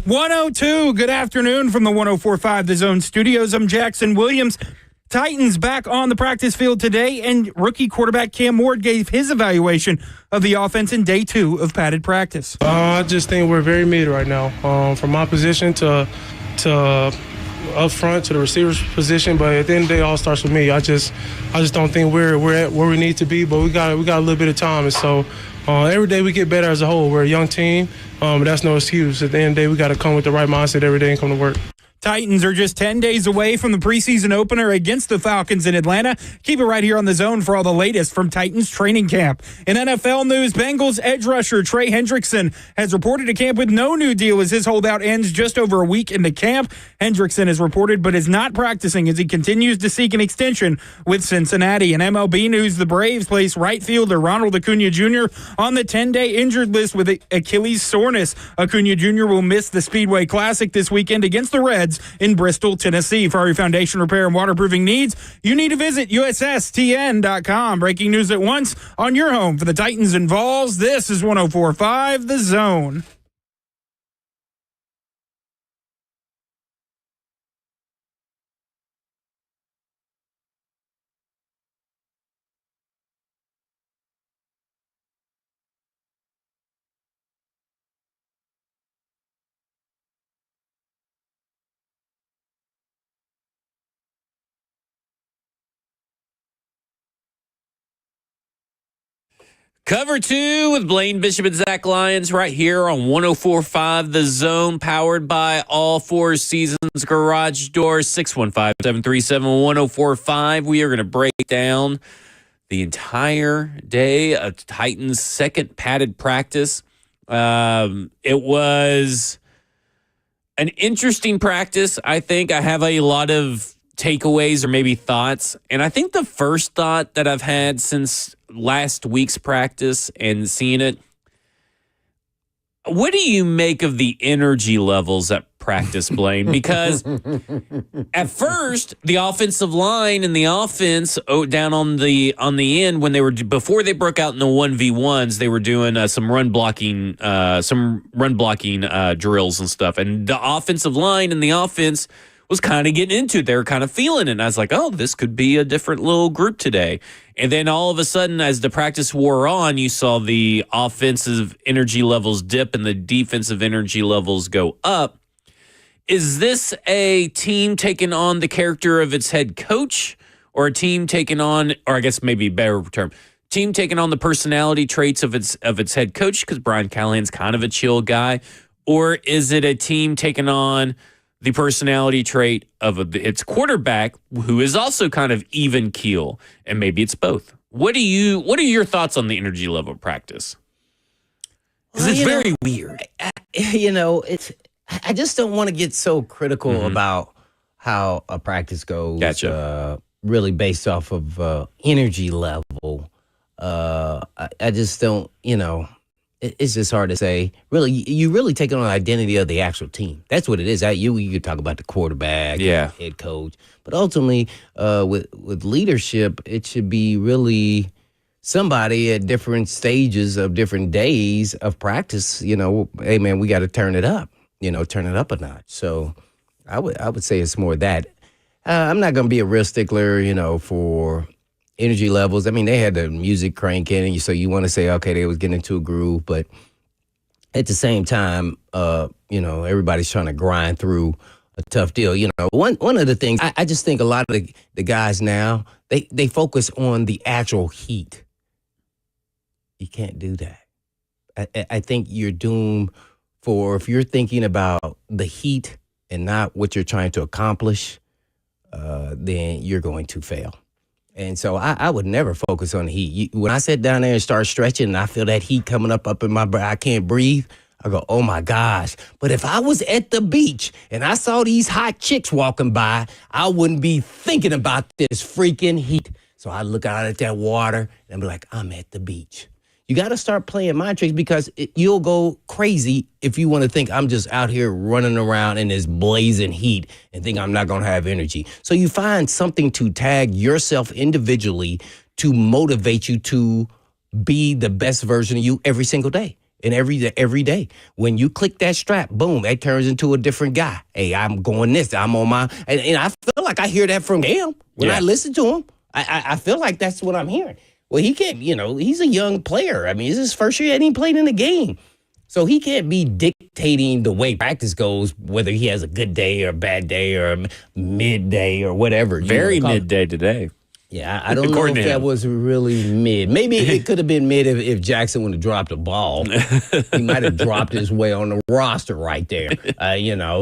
102. Good afternoon from the 104.5 The Zone Studios. I'm Jackson Williams. Titans back on the practice field today, and rookie quarterback Cam Ward gave his evaluation of the offense in day 2 of padded practice. I just think we're very mid right now, from my position to up front to the receiver's position. But at the end of the day, it all starts with me. I just don't think we're at where we need to be. But we got a little bit of time, and so every day we get better as a whole. We're a young team, but that's no excuse. At the end of the day, we got to come with the right mindset every day and come to work. Titans are just 10 days away from the preseason opener against the Falcons in Atlanta. Keep it right here on The Zone for all the latest from Titans training camp. In NFL news, Bengals edge rusher Trey Hendrickson has reported to camp with no new deal as his holdout ends just over a week into camp. Hendrickson is reported but is not practicing as he continues to seek an extension with Cincinnati. In MLB news, the Braves place right fielder Ronald Acuna Jr. on the 10-day injured list with Achilles soreness. Acuna Jr. will miss the Speedway Classic this weekend against the Reds in Bristol, Tennessee. For your foundation repair and waterproofing needs, you need to visit USSTN.com. Breaking news at once on your home for the Titans and Vols. This is 104.5 The Zone. Cover 2 with Blaine Bishop and Zach Lyons right here on 104.5 The Zone, powered by All Four Seasons Garage Doors, 615-737-1045. We are going to break down the entire day of Titans' second padded practice. It was an interesting practice, I think. I have a lot of takeaways or maybe thoughts. And I think the first thought that I've had since last week's practice and seeing it, what do you make of the energy levels at practice, Blaine? Because at first, the offensive line and the offense down on the end, when they were before they broke out in the 1v1s, they were doing some run blocking drills and stuff. And the offensive line and the offense was kind of getting into it. They were kind of feeling it. And I was like, oh, this could be a different little group today. And then all of a sudden, as the practice wore on, you saw the offensive energy levels dip and the defensive energy levels go up. Is this a team taking on the character of its head coach, or a team taking on, or I guess maybe a better term, team taking on the personality traits of its head coach, because Brian Callahan's kind of a chill guy? Or is it a team taking on the personality trait of its quarterback, who is also kind of even keel, and maybe it's both? What are your thoughts on the energy level of practice? Because it's very weird. I just don't want to get so critical about how a practice goes. Gotcha. Really based off of energy level. I just don't, it's just hard to say. Really, you really take on the identity of the actual team. That's what it is. You could talk about the quarterback, head coach, but ultimately, with leadership, it should be really somebody at different stages of different days of practice. Hey man, we got to turn it up. Turn it up a notch. So I would say it's more that. I'm not going to be a real stickler, for energy levels. I mean, they had the music cranking, and so you want to say, okay, they was getting into a groove, but at the same time, everybody's trying to grind through a tough deal. One of the things I just think a lot of the guys now, they focus on the actual heat. You can't do that. I think you're doomed if you're thinking about the heat and not what you're trying to accomplish, then you're going to fail. And so I would never focus on the heat. When I sit down there and start stretching and I feel that heat coming up in my breath, I can't breathe, I go, oh my gosh. But if I was at the beach and I saw these hot chicks walking by, I wouldn't be thinking about this freaking heat. So I look out at that water and be like, I'm at the beach. You got to start playing mind tricks, because you'll go crazy if you want to think I'm just out here running around in this blazing heat and think I'm not going to have energy. So you find something to tag yourself individually to motivate you to be the best version of you every single day. And every day, when you click that strap, boom, that turns into a different guy. Hey, I'm going this. I'm on my, and I feel like I hear that from him when I listen to him. I feel like that's what I'm hearing. Well, he can't, he's a young player. I mean, it's his first year and he played in the game. So he can't be dictating the way practice goes, whether he has a good day or a bad day or a midday or whatever. Very midday today. Yeah, I don't know if that was really mid. Maybe it could have been mid if Jackson would have dropped the ball. He might have dropped his way on the roster right there.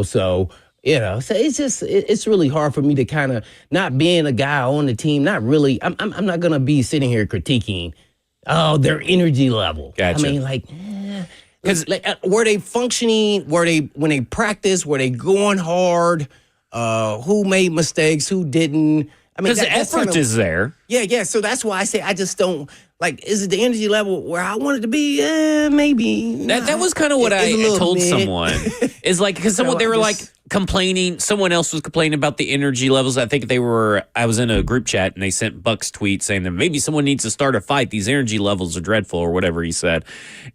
So it's just it's really hard for me to kind of not being a guy on the team. Not really. I'm not gonna be sitting here critiquing. Oh, their energy level. Gotcha. I mean, because were they functioning? When they practiced? Were they going hard? Who made mistakes? Who didn't? I mean, because the effort is there. Yeah. So that's why I say I just don't is it the energy level where I want it to be? Maybe. That was kind of what I told someone. Is because they were complaining. Someone else was complaining about the energy levels. I think I was in a group chat and they sent Buck's tweet saying that maybe someone needs to start a fight. These energy levels are dreadful or whatever he said.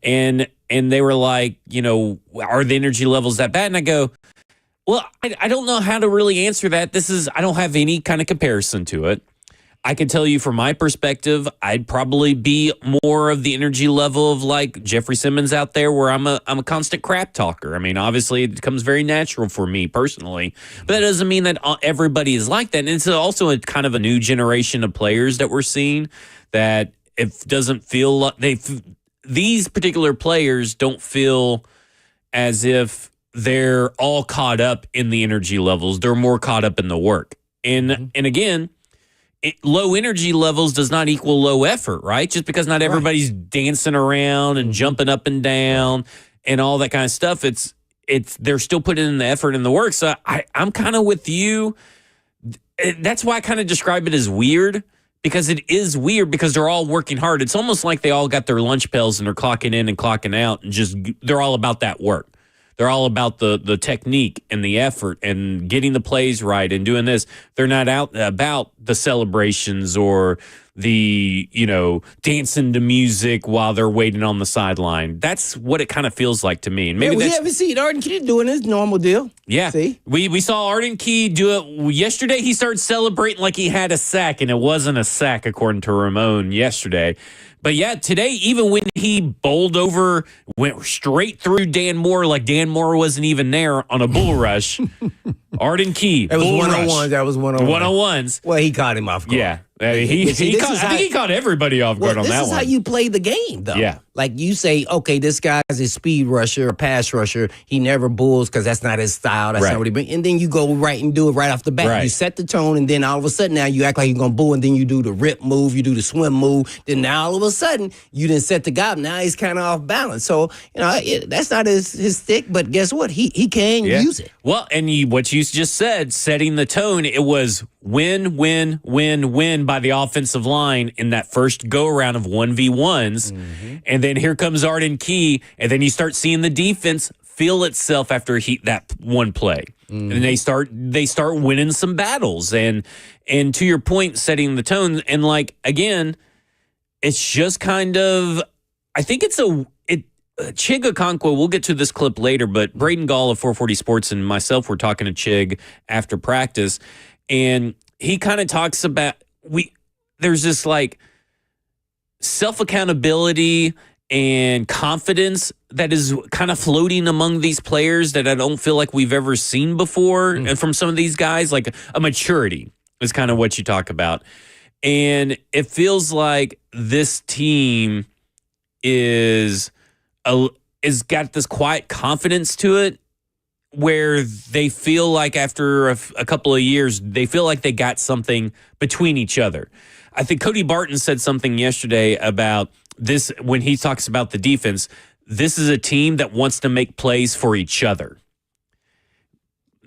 And they were like, are the energy levels that bad? And I go, well, I don't know how to really answer that. I don't have any kind of comparison to it. I can tell you from my perspective, I'd probably be more of the energy level of Jeffrey Simmons out there, where I'm a constant crap talker. I mean, obviously it comes very natural for me personally, but that doesn't mean that everybody is like that. And it's also a kind of a new generation of players that we're seeing that it doesn't feel like these particular players don't feel as if they're all caught up in the energy levels. They're more caught up in the work. And again, low energy levels does not equal low effort, right? Just because not everybody's dancing around and jumping up and down and all that kind of stuff, they're still putting in the effort and the work. So I'm kind of with you. That's why I kind of describe it as weird, because it is weird because they're all working hard. It's almost like they all got their lunch bells and they're clocking in and clocking out and they're all about that work. They're all about the technique and the effort and getting the plays right and doing this. They're not out about the celebrations or the, dancing to music while they're waiting on the sideline. That's what it kind of feels like to me. And maybe we haven't seen Arden Key doing his normal deal. Yeah. See? We saw Arden Key do it yesterday. He started celebrating like he had a sack, and it wasn't a sack, according to Ramon yesterday. But yeah, today, even when he bowled over, went straight through Dan Moore like Dan Moore wasn't even there on a bull rush. Arden Key, that was one-on-ones. That was one-on-ones. One-on-ones. Well, he caught him off guard. Yeah. I think he caught everybody off guard on that one. This is how you play the game, though. Yeah. Like you say, okay, this guy's a speed rusher, a pass rusher. He never bulls because that's not his style. That's not what he brings. And then you go right and do it right off the bat. Right. You set the tone, and then all of a sudden now you act like you're going to bull, and then you do the rip move, you do the swim move. Then now all of a sudden you didn't set the guy up. Now he's kind of off balance. So, that's not his stick, but guess what? He can use it. Well, and what you just said, setting the tone, it was win, win, win, win by the offensive line in that first go-around of 1v1s. Mm-hmm. And then here comes Arden Key, and then you start seeing the defense feel itself after that one play. Mm-hmm. And they start winning some battles. And to your point, setting the tone, and again, it's just kind of, I think Chig Okonkwo, we'll get to this clip later, but Braden Gall of 440 Sports and myself were talking to Chig after practice, and he kind of talks about there's this self-accountability and confidence that is kind of floating among these players that I don't feel like we've ever seen before. And from some of these guys, like a maturity is kind of what you talk about. And it feels like this team is got this quiet confidence to it, where they feel like after a couple of years, they feel like they got something between each other. I think Cody Barton said something yesterday about this when he talks about the defense. This is a team that wants to make plays for each other.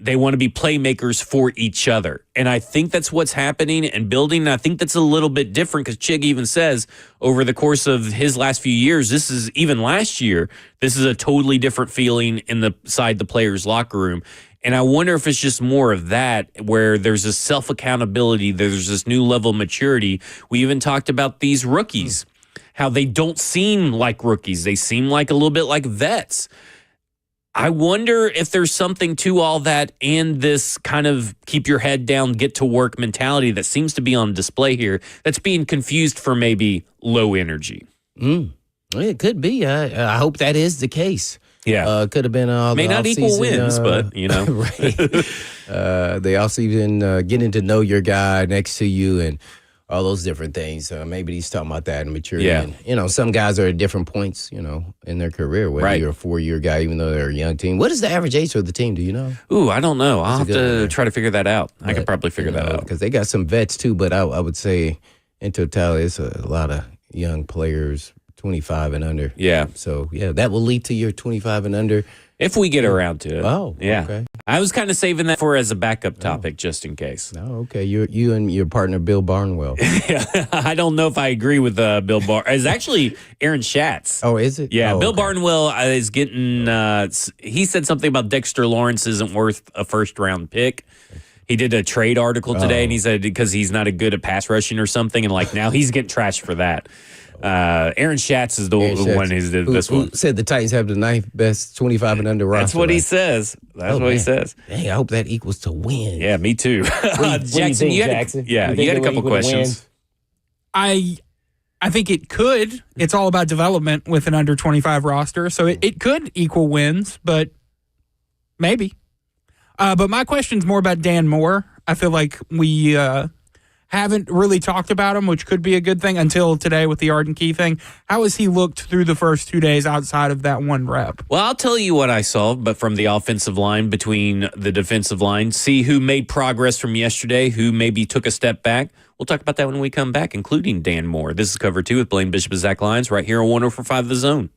They want to be playmakers for each other. And I think that's what's happening and building. And I think that's a little bit different because Chig even says over the course of his last few years, this is even last year, this is a totally different feeling inside the players' locker room. And I wonder if it's just more of that, where there's this self-accountability, there's this new level of maturity. We even talked about these rookies how they don't seem like rookies. They seem like a little bit like vets. I wonder if there's something to all that and this kind of keep your head down, get to work mentality that seems to be on display here that's being confused for maybe low energy. It could be. I hope that is the case. Yeah. Could have been all May the not equal offseason, wins, but, right. The offseason, getting to know your guy next to you and all those different things. Maybe he's talking about that and maturity. Yeah. And, some guys are at different points, in their career, whether Right. you're a 4-year guy, even though they're a young team. What is the average age of the team? Do you know? Ooh, I don't know. I'll have a good to one. try to figure that out. I could probably figure that out. Because they got some vets, too, but I would say in totality, it's a lot of young players, 25 and under. Yeah. So, that will lead to your 25 and under. If we get around to it. Oh, yeah. okay. I was kind of saving that for as a backup topic just in case. Oh, okay. You and your partner, Bill Barnwell. Yeah. I don't know if I agree with Bill Barnwell. It's actually Aaron Schatz. Oh, is it? Yeah, Oh, Bill okay. Barnwell is getting. He said something about Dexter Lawrence isn't worth a first-round pick. He did a trade article today, and he said because he's not good at pass rushing or something, and now he's getting trashed for that. Aaron Schatz is the one who's the best one. Who said the Titans have the ninth best 25 and under roster? That's what he says. That's what he says. Dang, I hope that equals to win. Yeah, me too. Jackson, you had a couple questions. I think it could. It's all about development with an under 25 roster, so it could equal wins, but maybe. But my question's more about Dan Moore. I feel like we haven't really talked about him, which could be a good thing until today with the Arden Key thing. How has he looked through the first 2 days outside of that one rep? Well, I'll tell you what I saw, but from the offensive line between the defensive line, see who made progress from yesterday, who maybe took a step back. We'll talk about that when we come back, including Dan Moore. This is Cover 2 with Blaine Bishop and Zach Lyons right here on 104.5 The Zone.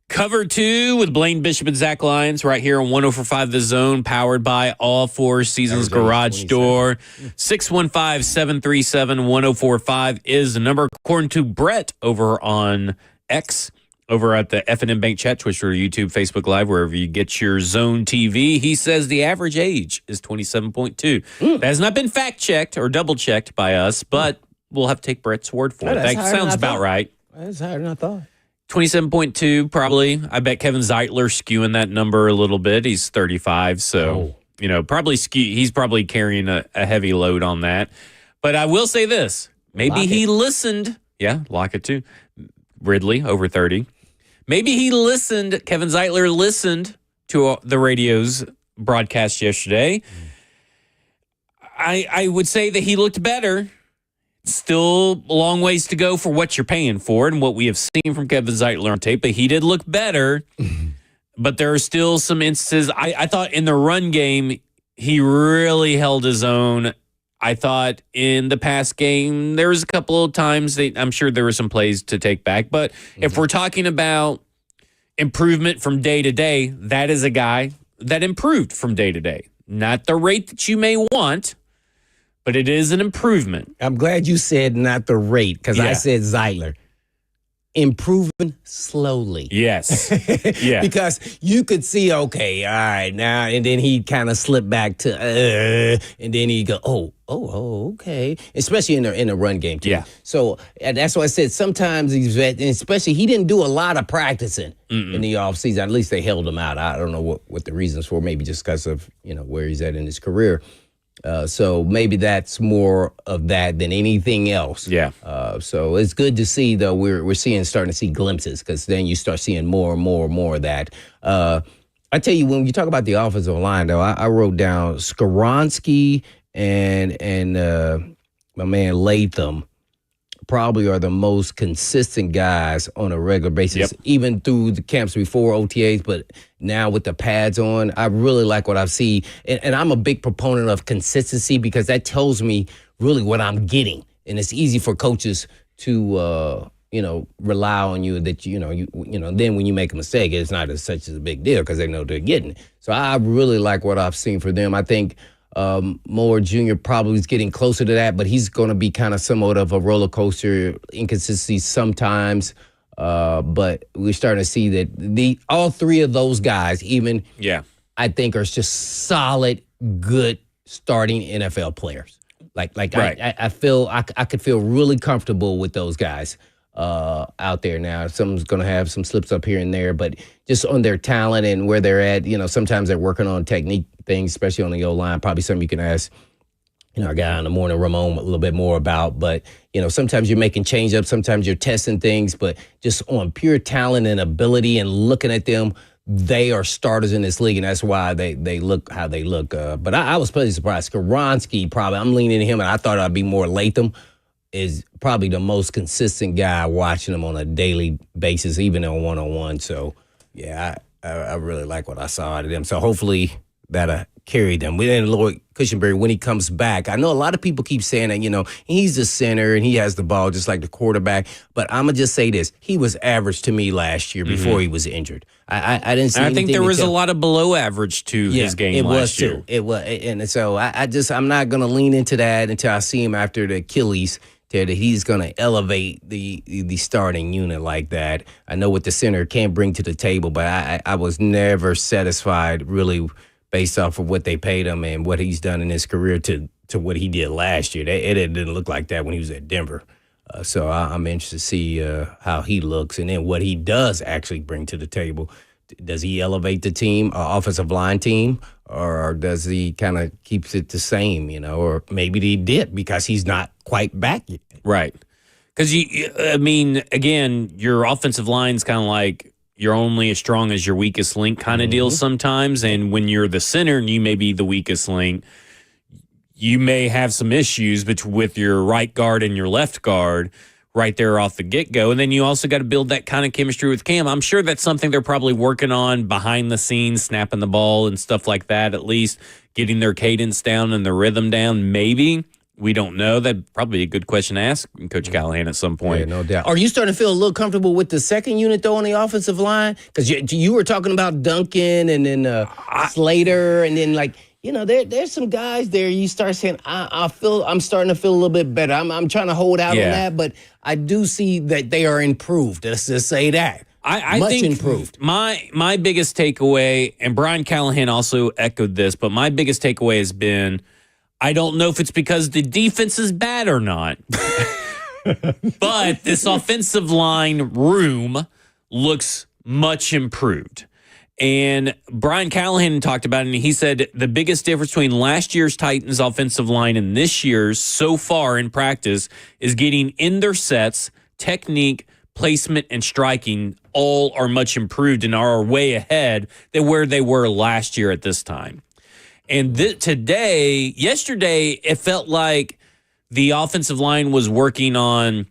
Cover 2 with Blaine Bishop and Zach Lyons right here on 104.5 The Zone, powered by All Four Seasons Garage Door. 615-737-1045 is the number. According to Brett over on X, over at the F&M Bank Chat, Twitch, or YouTube, Facebook Live, wherever you get your Zone TV, he says the average age is 27.2. That has not been fact-checked or double-checked by us, but we'll have to take Brett's word for it. That sounds about right. That's higher than I thought. 27.2, probably. I bet Kevin Zeitler skewing that number a little bit. He's 35, so, probably he's probably carrying a heavy load on that. But I will say this. Maybe he listened. Yeah, lock it too. Ridley, over 30. Maybe he listened. Kevin Zeitler listened to the radio's broadcast yesterday. I would say that he looked better. Still a long ways to go for what you're paying for and what we have seen from Kevin Zeitler on tape, but he did look better. But there are still some instances. I thought in the run game, he really held his own. I thought in the past game, there was a couple of times that I'm sure there were some plays to take back. But if we're talking about improvement from day to day, that is a guy that improved from day to day. Not the rate that you may want, but it is an improvement. I'm glad you said not the rate, because I said Zeitler. Improving slowly. Yes. Yeah. Because you could see, okay, all right, now, and then he kind of slipped back to, and then he go, okay. Especially in the run game, too. Yeah. So that's why I said sometimes he's, and especially he didn't do a lot of practicing in the offseason. At least they held him out. I don't know what the reasons for, maybe just because of, where he's at in his career. So maybe that's more of that than anything else. Yeah. So it's good to see, though, we're starting to see glimpses, because then you start seeing more and more of that. I tell you, when you talk about the offensive line, though, I wrote down Skoronski and my man Latham probably are the most consistent guys on a regular basis, even through the camps before OTAs, but now with the pads on, I really like what I see. And I'm a big proponent of consistency, because that tells me really what I'm getting. And it's easy for coaches to, rely on you that, then when you make a mistake, it's not such a big deal because they know they're getting it. So I really like what I've seen for them. I think Moore Jr. probably is getting closer to that, but he's going to be kind of somewhat of a roller coaster, inconsistency sometimes. But we're starting to see that all three of those guys, I think, are just solid, good starting NFL players. Right. I feel I could feel really comfortable with those guys out there now. Someone's going to have some slips up here and there, but just on their talent and where they're at, sometimes they're working on technique things, especially on the O-line. Probably something you can ask, our guy in the morning, Ramon, a little bit more about. But, sometimes you're making change-ups, sometimes you're testing things, but just on pure talent and ability and looking at them, they are starters in this league, and that's why they look how they look. But I was pleasantly surprised. Skoronski, probably, I'm leaning to him, and I thought I'd be more Latham, is probably the most consistent guy watching him on a daily basis, even on one-on-one. So, yeah, I really like what I saw out of them. So hopefully that'll carry them. We didn't Lloyd Cushenberry when he comes back. I know a lot of people keep saying that, he's the center and he has the ball just like the quarterback. But I'm going to just say this. He was average to me last year before he was injured. I didn't see anything. I think there was a lot of below average to his game last year. It was. And so I'm not going to lean into that until I see him after the Achilles, that he's going to elevate the starting unit like that. I know what the center can bring to the table, but I was never satisfied really based off of what they paid him and what he's done in his career to what he did last year. It didn't look like that when he was at Denver. So I'm interested to see how he looks and then what he does actually bring to the table. Does he elevate the team, offensive line team, or does he kind of keeps it the same, or maybe he did because he's not quite back yet. Right. Because, again, your offensive line's kind of like you're only as strong as your weakest link kind of deal sometimes. And when you're the center and you may be the weakest link, you may have some issues with your right guard and your left guard right there off the get-go. And then you also got to build that kind of chemistry with Cam. I'm sure that's something they're probably working on behind the scenes, snapping the ball and stuff like that, at least getting their cadence down and their rhythm down, maybe. We don't know. That'd probably be a good question to ask Coach Callahan at some point. Yeah, no doubt. Are you starting to feel a little comfortable with the second unit, though, on the offensive line? Because you were talking about Duncan and then Slater, and then, like, you know, there's some guys there. You start saying, I'm starting to feel a little bit better. I'm trying to hold out on that, but I do see that they are improved. Let's just say that. I Much think improved. My biggest takeaway, and Brian Callahan also echoed this, but my biggest takeaway has been, I don't know if it's because the defense is bad or not, but this offensive line room looks much improved. And Brian Callahan talked about it, and he said the biggest difference between last year's Titans offensive line and this year's so far in practice is getting in their sets, technique, placement, and striking all are much improved and are way ahead than where they were last year at this time. And yesterday, it felt like the offensive line was working on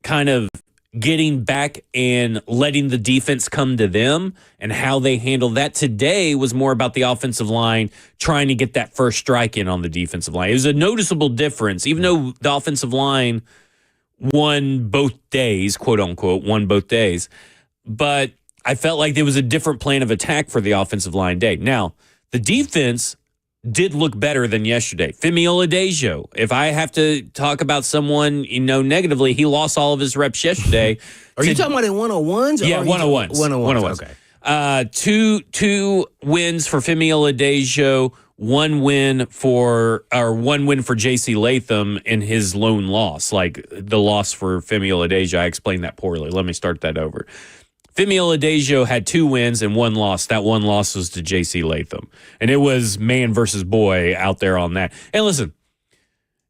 kind of getting back and letting the defense come to them and how they handle that. Today was more about the offensive line trying to get that first strike in on the defensive line. It was a noticeable difference, even though the offensive line won both days, quote unquote, won both days. But I felt like there was a different plan of attack for the offensive line day. Now, the defense did look better than yesterday. Femi Oladejo, if I have to talk about someone, negatively, he lost all of his reps yesterday. Are you talking about in 101s? Yeah, 101s. 101s. Okay. Two wins for Femi Oladejo, one win for J.C. Latham in his lone loss, like the loss for Femi Oladejo. I explained that poorly. Let me start that over. Femi Oladejo had 2 wins and 1 loss. That 1 loss was to J.C. Latham. And it was man versus boy out there on that. And listen,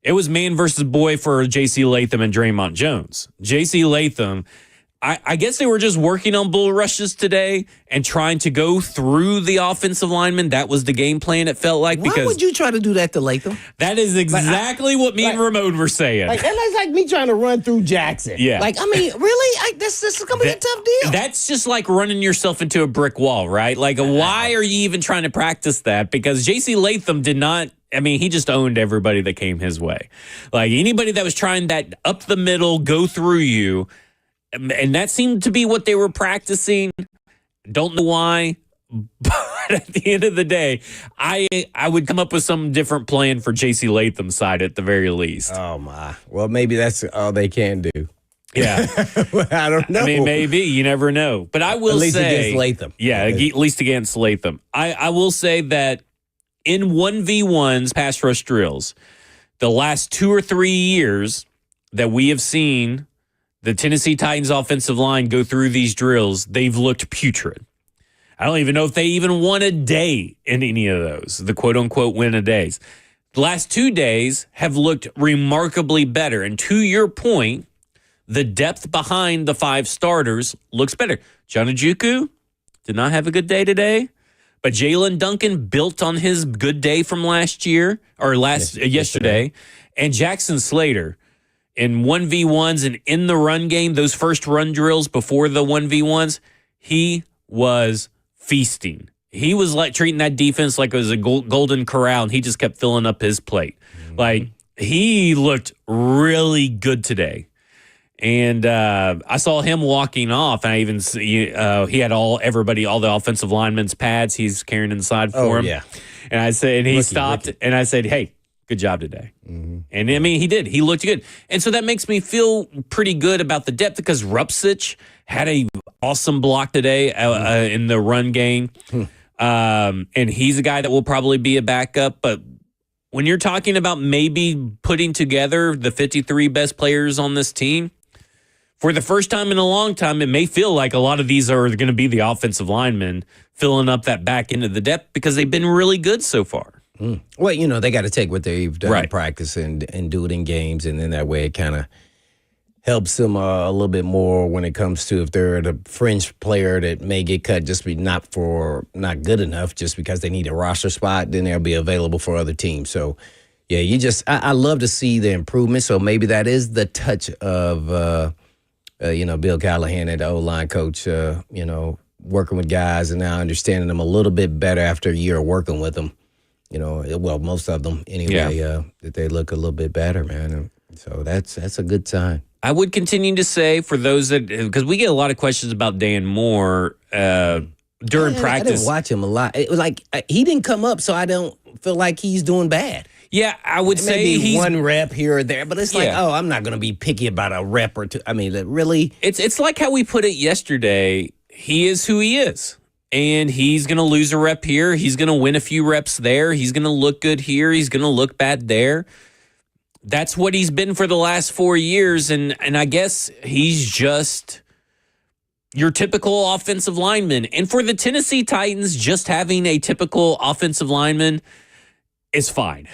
it was man versus boy for J.C. Latham and Draymond Jones. J.C. Latham, I guess they were just working on bull rushes today and trying to go through the offensive linemen. That was the game plan, it felt like. Why would you try to do that to Latham? That is exactly what me and Ramon were saying. Like, that's like me trying to run through Jackson. Yeah. Like, I mean, really? This is going to be a tough deal. That's just like running yourself into a brick wall, right? Like, why are you even trying to practice that? Because J.C. Latham did not. I mean, he just owned everybody that came his way. Like, anybody that was trying that up the middle, go through you. And that seemed to be what they were practicing. Don't know why. But at the end of the day, I would come up with some different plan for J.C. Latham's side at the very least. Oh, my. Well, maybe that's all they can do. Yeah. I don't know. I mean, maybe. You never know. But I will say. At least against Latham. Yeah, at least against Latham. I will say that in 1v1s pass rush drills, the last 2 or 3 years that we have seen the Tennessee Titans offensive line go through these drills, they've looked putrid. I don't even know if they even won a day in any of those, the quote-unquote win a days. The last 2 days have looked remarkably better. And to your point, the depth behind the 5 starters looks better. John Ojukwu did not have a good day today, but Jalen Duncan built on his good day from last year, or yesterday. And Jackson Slater, in 1v1s and in the run game, those first run drills before the 1v1s, he was feasting. He was like treating that defense like it was a golden corral, and he just kept filling up his plate. Mm-hmm. Like, he looked really good today. And I saw him walking off, and I even he had all the offensive linemen's pads he's carrying inside for him. Yeah. And I said, and he stopped, and I said, "Hey, good job today." Mm-hmm. And I mean, he did. He looked good. And so that makes me feel pretty good about the depth because Rupsich had a awesome block today in the run game. And he's a guy that will probably be a backup. But when you're talking about maybe putting together the 53 best players on this team, for the first time in a long time, it may feel like a lot of these are going to be the offensive linemen filling up that back end of the depth because they've been really good so far. Well, they got to take what they've done in practice and do it in games, and then that way it kind of helps them a little bit more when it comes to if they're the fringe player that may get cut just be not good enough just because they need a roster spot, then they'll be available for other teams. So, yeah, I love to see the improvement. So maybe that is the touch of, Bill Callahan and the O-line coach, working with guys and now understanding them a little bit better after a year of working with them. well, most of them anyway, that they look a little bit better, man. And so that's a good sign. I would continue to say for those that, because we get a lot of questions about Dan Moore during practice. I didn't watch him a lot. It was like he didn't come up, so I don't feel like he's doing bad. Yeah, I would say maybe he's one rep here or there, but it's like, I'm not going to be picky about a rep or two. I mean, really, it's like how we put it yesterday. He is who he is. And he's going to lose a rep here. He's going to win a few reps there. He's going to look good here. He's going to look bad there. That's what he's been for the last 4 years. And I guess he's just your typical offensive lineman. And for the Tennessee Titans, just having a typical offensive lineman is fine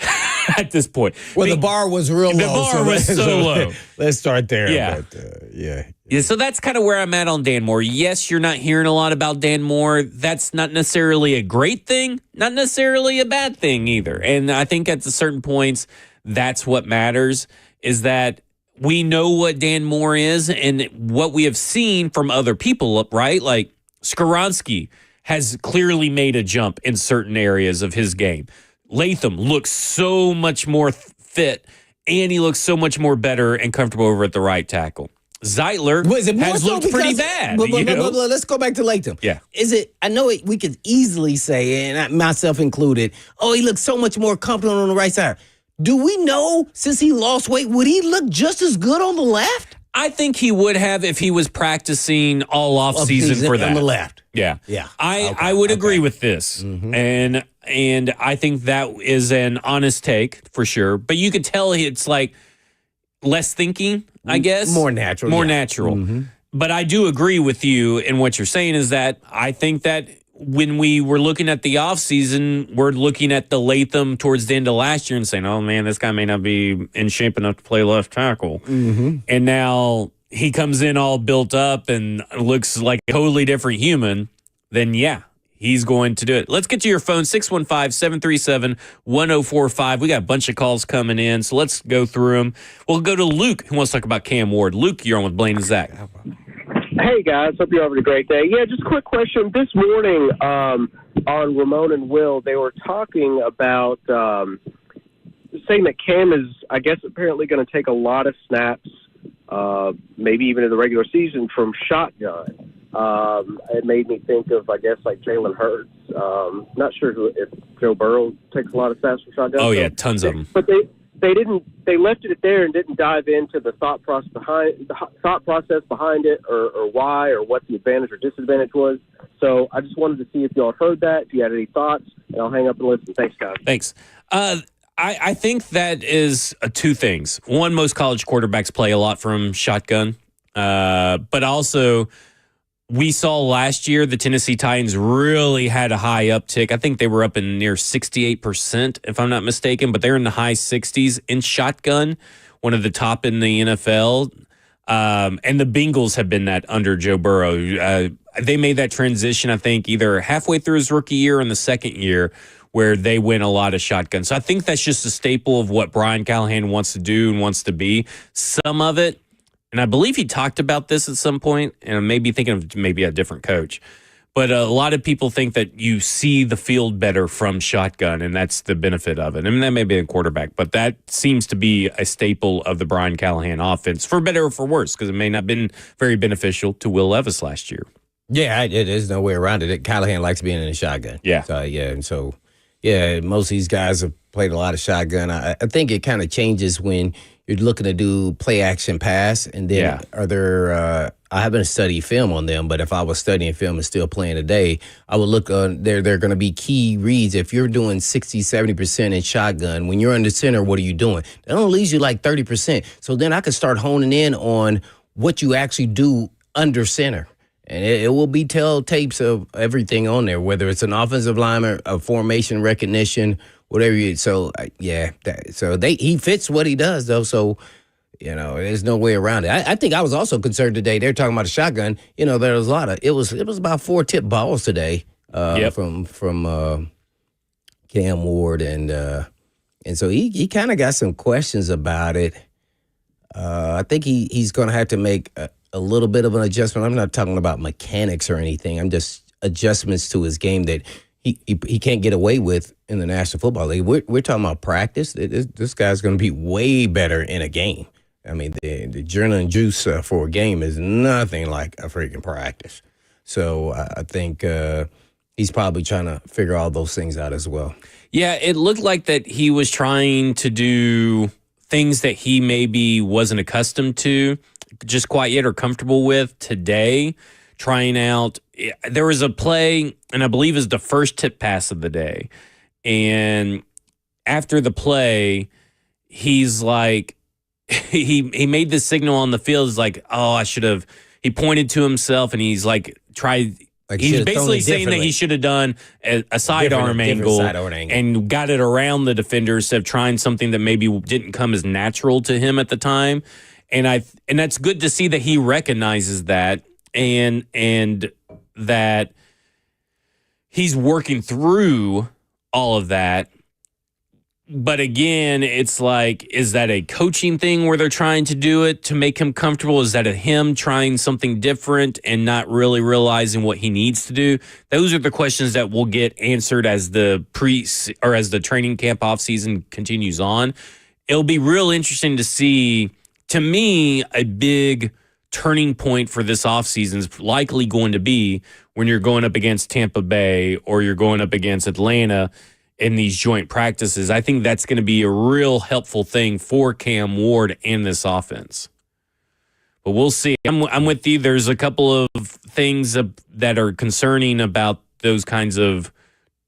at this point. Well, the bar was real low. The bar was so low. Let's start there. Yeah. But, Yeah, so that's kind of where I'm at on Dan Moore. Yes, you're not hearing a lot about Dan Moore. That's not necessarily a great thing, not necessarily a bad thing either. And I think at certain points, that's what matters, is that we know what Dan Moore is and what we have seen from other people, right? Like Skoronski has clearly made a jump in certain areas of his game. Latham looks so much more fit, and he looks so much more better and comfortable over at the right tackle. Zeitler has looked pretty bad. Let's go back to Latham. Yeah. I know we could easily say, and myself included, he looks so much more comfortable on the right side. Do we know, since he lost weight, would he look just as good on the left? I think he would have if he was practicing all off season for that. On the left. Yeah. Yeah. I would agree with this. Mm-hmm. And I think that is an honest take for sure. But you could tell it's like less thinking, I guess. More natural. Mm-hmm. But I do agree with you in what you're saying is that I think that when we were looking at the offseason, we're looking at the Latham towards the end of last year and saying, oh, man, this guy may not be in shape enough to play left tackle. Mm-hmm. And now he comes in all built up and looks like a totally different human, then yeah, he's going to do it. Let's get to your phone, 615-737-1045. We got a bunch of calls coming in, so let's go through them. We'll go to Luke, who wants to talk about Cam Ward. Luke, you're on with Blaine and Zach. Hey, guys. Hope you're having a great day. Yeah, just a quick question. This morning on Ramon and Will, they were talking about saying that Cam is, I guess, apparently going to take a lot of snaps, maybe even in the regular season, from shotgun. It made me think of, I guess, like Jalen Hurts. Not sure if Joe Burrow takes a lot of snaps from shotgun. Oh, yeah, tons of them. But they left it there and didn't dive into the thought process behind it, or why, or what the advantage or disadvantage was. So I just wanted to see if y'all heard that, if you had any thoughts, and I'll hang up and listen. Thanks, guys. Thanks. I think that is two things. One, most college quarterbacks play a lot from shotgun, but also we saw last year the Tennessee Titans really had a high uptick. I think they were up in near 68%, if I'm not mistaken, but they're in the high 60s in shotgun, one of the top in the NFL. And the Bengals have been that under Joe Burrow. They made that transition, I think, either halfway through his rookie year or in the second year, where they win a lot of shotgun. So I think that's just a staple of what Brian Callahan wants to do and wants to be. Some of it, and I believe he talked about this at some point, and I may be thinking of maybe a different coach. But a lot of people think that you see the field better from shotgun, and that's the benefit of it. I mean, that may be a quarterback, but that seems to be a staple of the Brian Callahan offense, for better or for worse, because it may not have been very beneficial to Will Levis last year. Yeah, there's no way around it. Callahan likes being in a shotgun. Yeah. Most of these guys have played a lot of shotgun. I think it kind of changes when you're looking to do play action pass, and then are there I haven't studied film on them, but if I was studying film and still playing today, I would look they're going to be key reads. If you're doing 60-70% in shotgun, when you're under center, what are you doing? That only leaves you like 30%. So then I can start honing in on what you actually do under center. And it will be tell tapes of everything on there, whether it's an offensive lineman, a formation recognition, whatever you. So he fits what he does though. So there's no way around it. I think I was also concerned today. They're talking about a shotgun. There was a lot of it was about 4 tip balls today from Cam Ward, and so he kind of got some questions about it. I think he's going to have to make a little bit of an adjustment. I'm not talking about mechanics or anything. I'm just adjustments to his game that he can't get away with in the National Football League. We're talking about practice. This guy's going to be way better in a game. I mean, the adrenaline juice for a game is nothing like a freaking practice. So I think he's probably trying to figure all those things out as well. Yeah, it looked like that he was trying to do things that he maybe wasn't accustomed to just quite yet or comfortable with today, trying out. There was a play, and I believe it was the first tip pass of the day. And after the play, he's like, he made this signal on the field. It's like, oh, I should have. He pointed to himself, and he's like, tried. Like he's basically saying that he should have done a sidearm angle and got it around the defender instead of trying something that maybe didn't come as natural to him at the time. And that's good to see that he recognizes that and that he's working through all of that. But again, it's like, is that a coaching thing where they're trying to do it to make him comfortable? Is that a him trying something different and not really realizing what he needs to do? Those are the questions that will get answered as the training camp offseason continues on. It'll be real interesting to see. To me, a big turning point for this offseason is likely going to be when you're going up against Tampa Bay or you're going up against Atlanta in these joint practices. I think that's going to be a real helpful thing for Cam Ward and this offense. But we'll see. I'm with you. There's a couple of things that are concerning about those kinds of,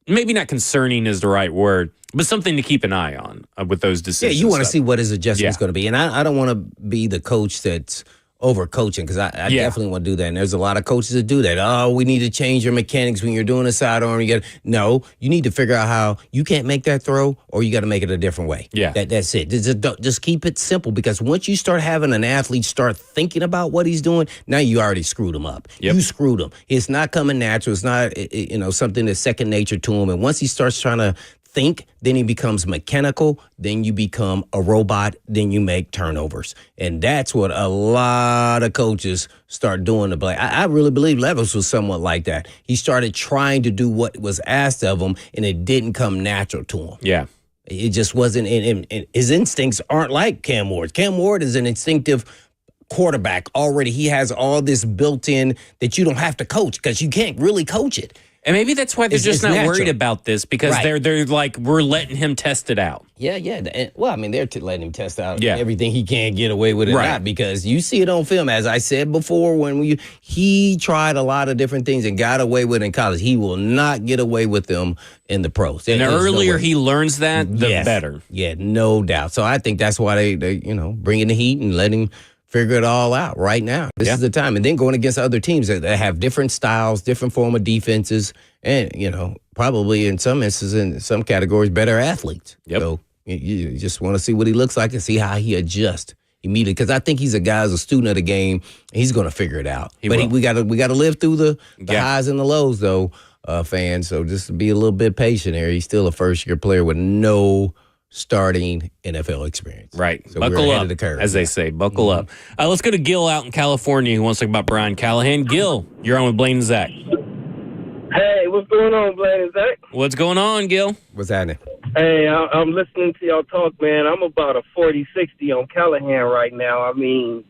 maybe not concerning is the right word, but something to keep an eye on with those decisions. Yeah, you want to see what his adjustment's going to be. And I don't want to be the coach that's over-coaching, because I definitely want to do that. And there's a lot of coaches that do that. Oh, we need to change your mechanics when you're doing a sidearm. No, you need to figure out how you can't make that throw, or you got to make it a different way. Yeah. That's it. Just keep it simple, because once you start having an athlete start thinking about what he's doing, now you already screwed him up. Yep. You screwed him. It's not coming natural. It's not something that's second nature to him. And once he starts trying to think, then he becomes mechanical, then you become a robot, then you make turnovers. And that's what a lot of coaches start doing to play. I really believe Levis was somewhat like that. He started trying to do what was asked of him, and it didn't come natural to him. Yeah. It just wasn't. And his instincts aren't like Cam Ward. Cam Ward is an instinctive quarterback already. He has all this built in that you don't have to coach, because you can't really coach it. And maybe that's why they're just not natural. worried about this, because they're like, we're letting him test it out. Yeah. Well, I mean, they're letting him test out everything he can get away with it, not, because you see it on film. As I said before, he tried a lot of different things and got away with it in college. He will not get away with them in the pros. And the earlier he learns that, the better. Yeah, no doubt. So I think that's why they bring in the heat and let him figure it all out right now. This is the time. And then going against other teams that have different styles, different form of defenses, and, probably in some instances, in some categories, better athletes. Yep. So you just want to see what he looks like and see how he adjusts immediately. Because I think he's a guy who's a student of the game. He's going to figure it out. We got to live through the highs and the lows, though, fans. So just be a little bit patient here. He's still a first-year player with no starting NFL experience. Right. So buckle we're ahead up, of the curve. as they say. Buckle up. Let's go to Gil out in California who wants to talk about Brian Callahan. Gil, you're on with Blaine and Zach. Hey, what's going on, Blaine and Zach? What's going on, Gil? What's happening? Hey, I'm listening to y'all talk, man. I'm about a 40-60 on Callahan right now. I mean,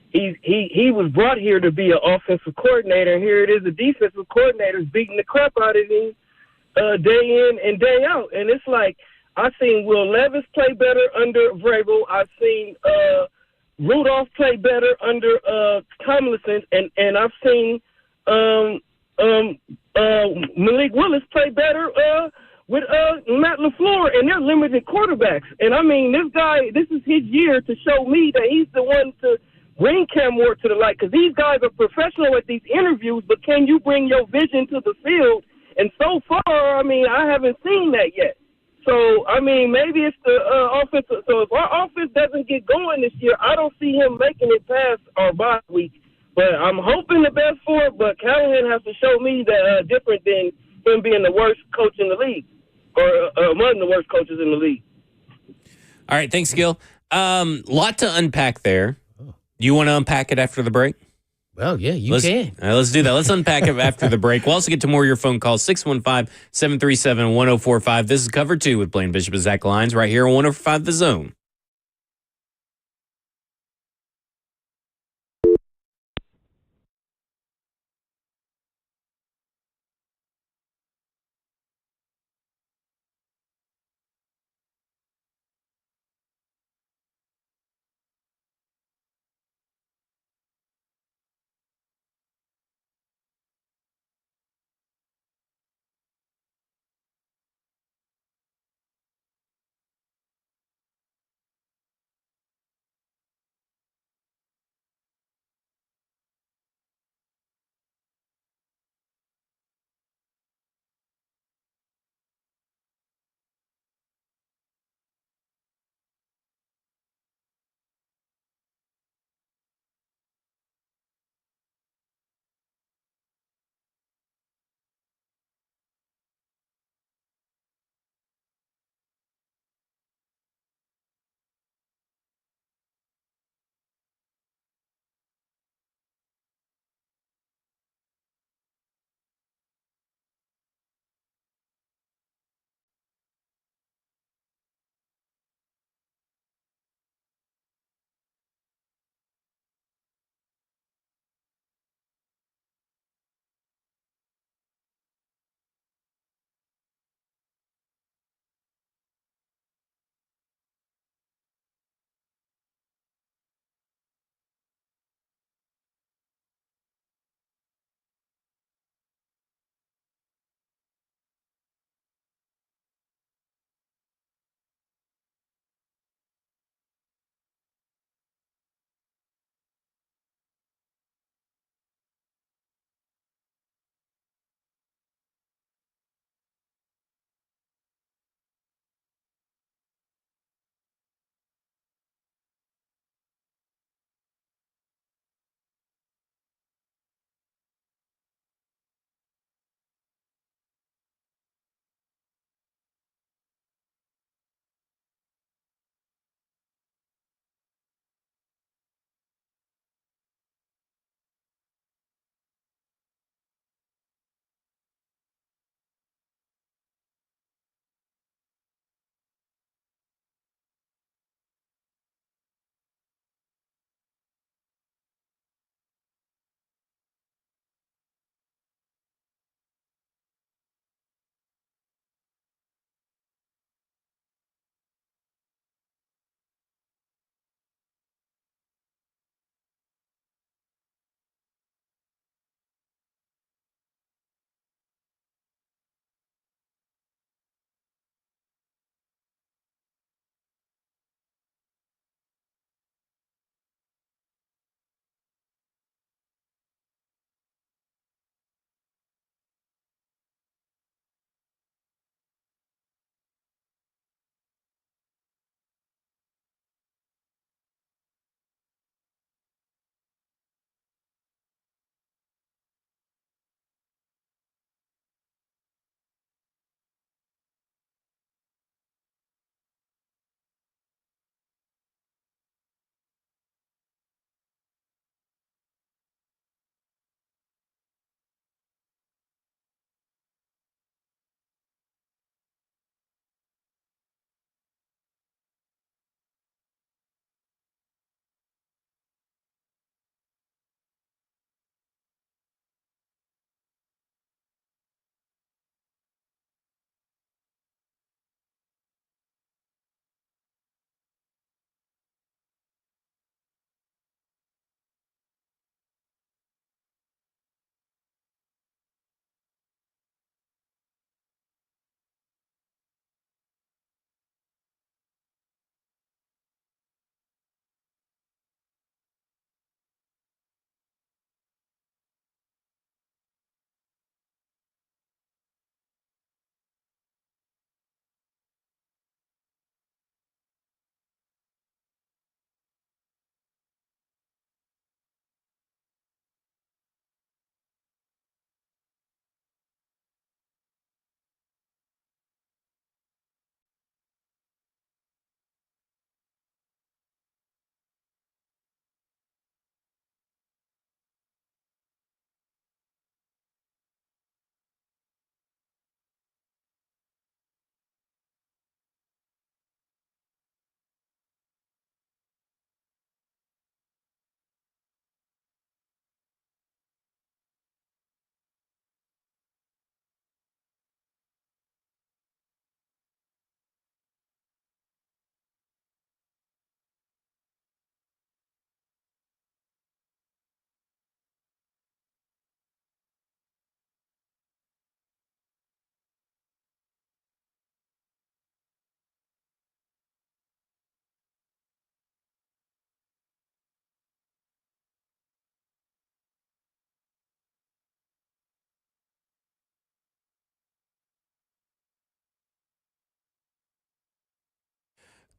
he was brought here to be an offensive coordinator, and here it is, the defensive coordinator's beating the crap out of him day in and day out. And it's like, I've seen Will Levis play better under Vrabel. I've seen Rudolph play better under Tomlinson, and I've seen Malik Willis play better with Matt LaFleur, and they're limited quarterbacks. And, I mean, this guy, this is his year to show me that he's the one to bring Cam Ward to the light, because these guys are professional at these interviews, but can you bring your vision to the field? And so far, I mean, I haven't seen that yet. So, I mean, maybe it's the offensive. So if our offense doesn't get going this year, I don't see him making it past our bye week. But I'm hoping the best for it, but Callahan has to show me that different than him being the worst coach in the league, or among the worst coaches in the league. All right, thanks, Gil. Lot to unpack there. You want to unpack it after the break? Well, yeah, you Let's, can. let's do that. Let's unpack it after the break. We'll also get to more of your phone calls, 615-737-1045. This is Cover 2 with Blaine Bishop and Zach Lyons right here on 105 The Zone.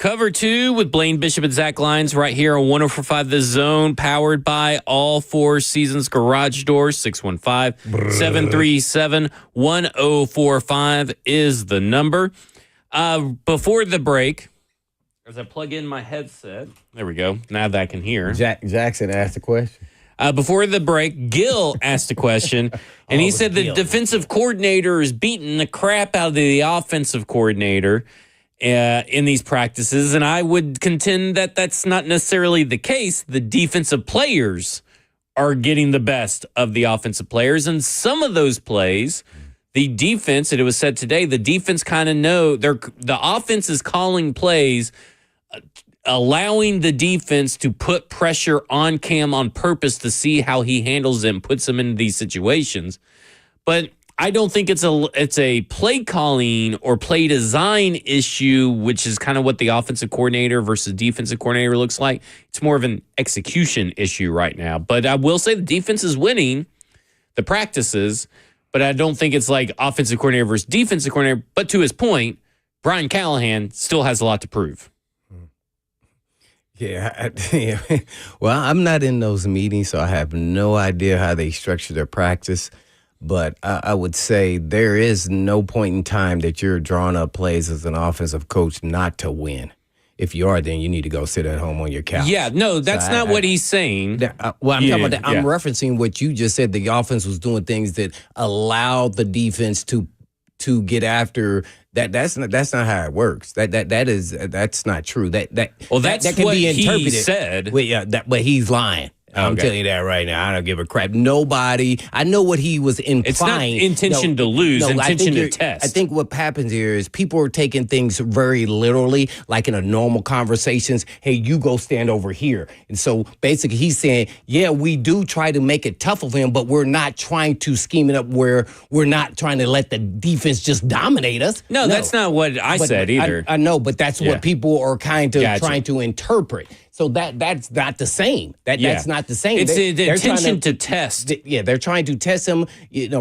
Cover 2 with Blaine Bishop and Zach Lyons right here on 104.5 The Zone, powered by All Four Seasons Garage Doors. 615-737-1045 is the number. Before the break, as I plug in my headset, there we go. Now that I can hear. Jackson asked a question. Before the break, Gil asked a question, and he said the defensive coordinator is beating the crap out of the offensive coordinator in these practices, and I would contend that that's not necessarily the case. The defensive players are getting the best of the offensive players, and some of those plays, the defense, and it was said today, the defense kind of the offense is calling plays, allowing the defense to put pressure on Cam on purpose to see how he handles them, puts them into these situations. But I don't think it's a play calling or play design issue, which is kind of what the offensive coordinator versus defensive coordinator looks like. It's more of an execution issue right now. But I will say the defense is winning the practices, but I don't think it's like offensive coordinator versus defensive coordinator. But to his point, Brian Callahan still has a lot to prove. Yeah. Well, I'm not in those meetings, so I have no idea how they structure their practice. But I would say there is no point in time that you're drawing up plays as an offensive coach not to win. If you are, then you need to go sit at home on your couch. Yeah, no, that's not what he's saying. Well, I'm talking about that. I'm referencing what you just said. The offense was doing things that allowed the defense to get after that. That's not how it works. That's not true. That can what be interpreted. He said. Well, but he's lying. I'm telling you that right now. I don't give a crap. Nobody. I know what he was implying. It's not intention to lose, intention to test. I think what happens here is people are taking things very literally, like in a normal conversations. Hey, you go stand over here. And so basically he's saying, yeah, we do try to make it tough of him, but we're not trying to scheme it up where we're not trying to let the defense just dominate us. No, that's not what I said either. I know, but that's what people are kind of trying to interpret. So that's not the same. That's not the same. It's the intention to test. They're trying to test him,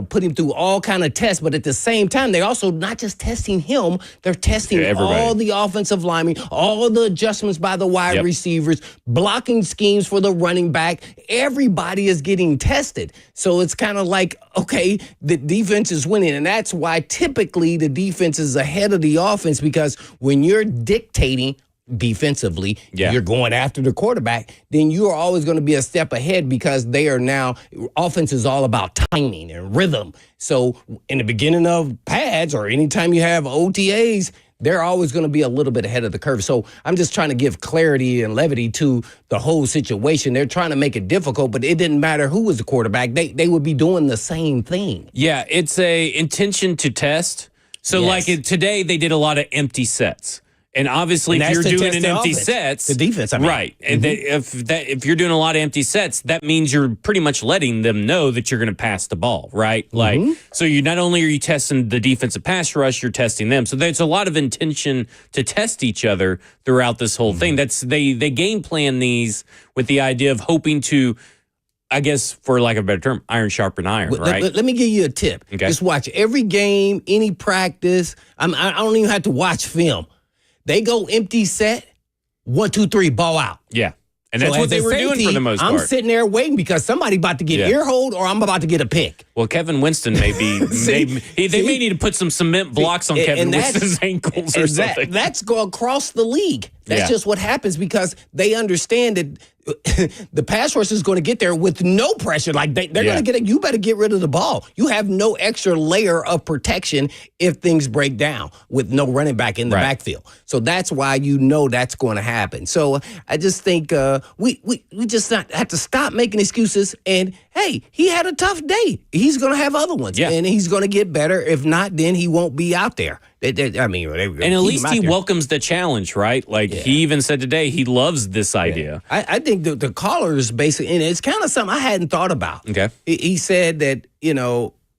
put him through all kind of tests, but at the same time, they're also not just testing him, they're testing all the offensive linemen, all the adjustments by the wide receivers, blocking schemes for the running back. Everybody is getting tested. So it's kind of like, okay, the defense is winning, and that's why typically the defense is ahead of the offense, because when you're dictating defensively, you're going after the quarterback, then you're always going to be a step ahead, because they are now, offense is all about timing and rhythm. So in the beginning of pads or anytime you have OTAs, they're always going to be a little bit ahead of the curve. So I'm just trying to give clarity and levity to the whole situation. They're trying to make it difficult, but it didn't matter who was the quarterback. They would be doing the same thing. Yeah, it's a intention to test. So like today they did a lot of empty sets. And obviously, if you're doing an empty sets, the defense, right? And if you're doing a lot of empty sets, that means you're pretty much letting them know that you're going to pass the ball, right? Like, so you not only are you testing the defensive pass rush, you're testing them. So there's a lot of intention to test each other throughout this whole thing. That's they game plan these with the idea of hoping to, I guess, for lack of a better term, iron sharpen iron, right? Let me give you a tip. Okay. Just watch every game, any practice. I don't even have to watch film. They go empty set, 1, 2, 3, ball out. Yeah. And that's what they were doing for the most part. I'm sitting there waiting because somebody about to get ear-holed or I'm about to get a pick. Well, Kevin Winston may be, they may need to put some cement blocks on Kevin Winston's ankles or something. That's go across the league. That's just what happens, because they understand that the pass rush is going to get there with no pressure. Like they're going to get it. You better get rid of the ball. You have no extra layer of protection if things break down with no running back in the backfield. So that's why that's going to happen. So I just think we just have to stop making excuses. And hey, he had a tough day. He's going to have other ones, and he's going to get better. If not, then he won't be out there. And at least he welcomes the challenge, right? Like he even said today, he loves this idea. I think the callers basically, and it's kind of something I hadn't thought about. Okay. He said that,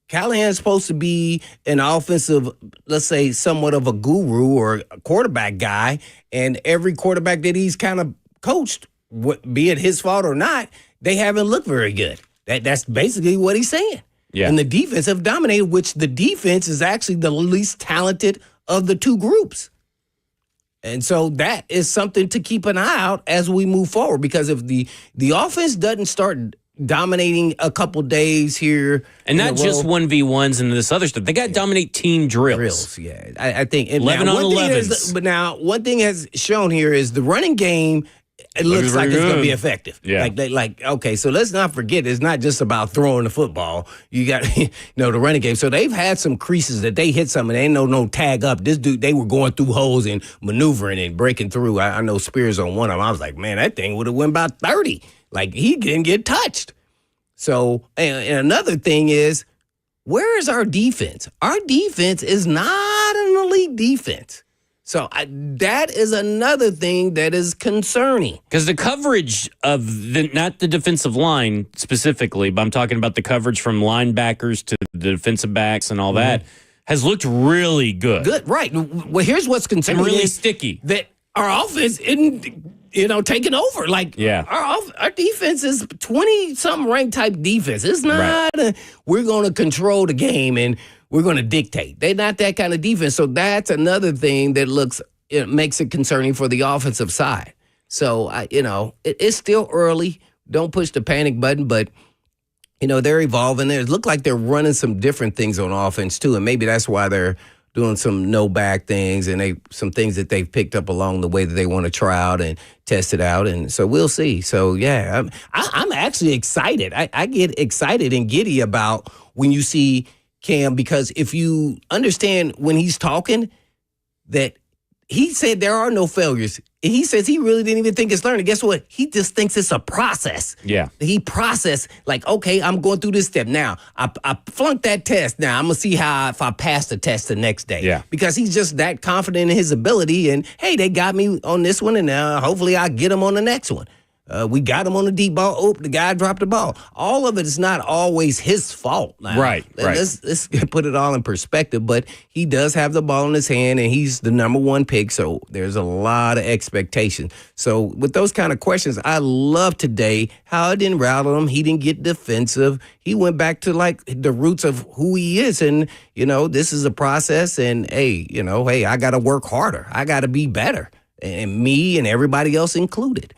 Callahan's supposed to be an offensive, let's say, somewhat of a guru or a quarterback guy, and every quarterback that he's kind of coached, be it his fault or not, they haven't looked very good. That's basically what he's saying. Yeah. And the defense have dominated, which the defense is actually the least talented of the two groups. And so that is something to keep an eye out as we move forward, because if the offense doesn't start dominating a couple days here, And not just 1v1s and this other stuff. They got to dominate team drills. yeah, I think 11 on 11s. But now one thing has shown here is the running game. It looks like it's going to be effective. Yeah. Okay, so let's not forget, it's not just about throwing the football. You got, the running game. So they've had some creases that they hit some, and they ain't no tag up. This dude, they were going through holes and maneuvering and breaking through. I know Spears on one of them. I was like, man, that thing would have went about 30. Like, he didn't get touched. So, and another thing is, where is our defense? Our defense is not an elite defense. So that is another thing that is concerning. Because the coverage of not the defensive line specifically, but I'm talking about the coverage from linebackers to the defensive backs and all that, has looked really good. Good, right. Well, here's what's concerning. And really sticky. That our offense isn't, taking over. Like, our defense is 20-something ranked type defense. It's not, we're going to control the game and we're going to dictate. They're not that kind of defense. So that's another thing that makes it concerning for the offensive side. So, it's still early. Don't push the panic button, but, they're evolving. It look like they're running some different things on offense, too, and maybe that's why they're doing some no-back things and some things that they've picked up along the way that they want to try out and test it out. And so we'll see. So, yeah, I'm actually excited. I get excited and giddy about when you see Cam, because if you understand when he's talking that he said there are no failures. He says he really didn't even think it's learning. Guess what? He just thinks it's a process. Yeah. He processed like, okay, I'm going through this step. Now, I flunked that test. Now, I'm going to see if I pass the test the next day. Yeah. Because he's just that confident in his ability. And, hey, they got me on this one, and hopefully I'll get him on the next one. We got him on the deep ball. Oh, the guy dropped the ball. All of it is not always his fault. Now, right. Let's put it all in perspective. But he does have the ball in his hand, and he's the number one pick. So there's a lot of expectation. So with those kind of questions, I love today how it didn't rattle him. He didn't get defensive. He went back to like the roots of who he is. And, this is a process. And, hey, I got to work harder. I got to be better. And me and everybody else included.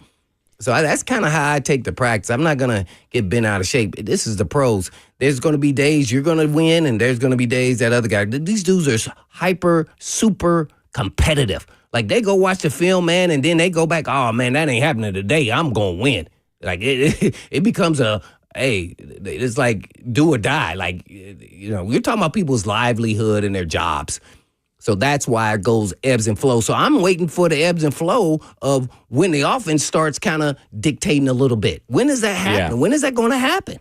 So that's kind of how I take the practice. I'm not going to get bent out of shape. This is the pros. There's going to be days you're going to win, and there's going to be days that other guy. These dudes are super competitive. Like, they go watch the film, man, and then they go back, oh, man, that ain't happening today. I'm going to win. Like, it becomes it's like do or die. Like, we're talking about people's livelihood and their jobs. So that's why it goes ebbs and flows. So I'm waiting for the ebbs and flow of when the offense starts kind of dictating a little bit. When does that happen? Yeah. When is that going to happen?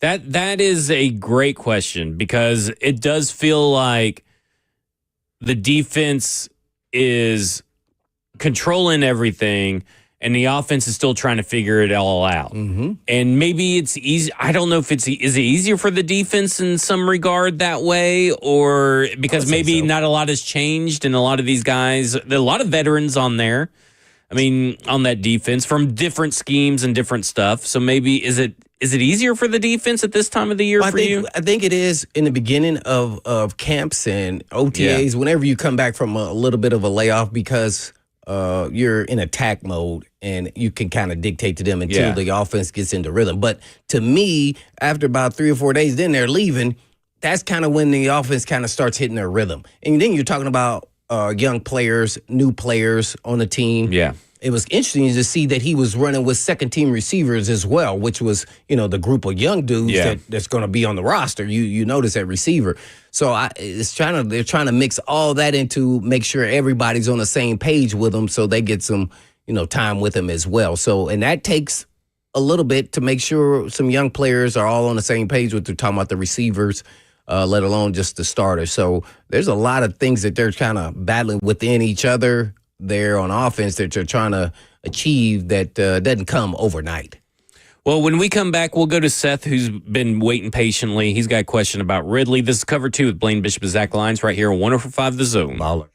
That is a great question, because it does feel like the defense is controlling everything and the offense is still trying to figure it all out. Mm-hmm. And maybe it's easy. I don't know if is it easier for the defense in some regard that way, or because maybe not a lot has changed and a lot of these guys, there are a lot of veterans on there. I mean, on that defense from different schemes and different stuff. So maybe is it easier for the defense at this time of the year you? I think it is in the beginning of camps and OTAs, whenever you come back from a little bit of a layoff, because you're in attack mode and you can kind of dictate to them until the offense gets into rhythm. But to me, after about 3 or 4 days, then they're leaving. That's kind of when the offense kind of starts hitting their rhythm. And then you're talking about young players, new players on the team. Yeah. It was interesting to see that he was running with second-team receivers as well, which was, the group of young dudes that's going to be on the roster. You notice at receiver. So they're trying to mix all that into make sure everybody's on the same page with them, so they get some, time with them as well. So, and that takes a little bit to make sure some young players are all on the same page with. They're talking about the receivers, let alone just the starters. So there's a lot of things that they're kind of battling within each other there on offense that you're trying to achieve that doesn't come overnight. Well, when we come back, we'll go to Seth, who's been waiting patiently. He's got a question about Ridley. This is Cover 2 with Blaine Bishop and Zach Lyons right here on 104.5 The Zone. Baller.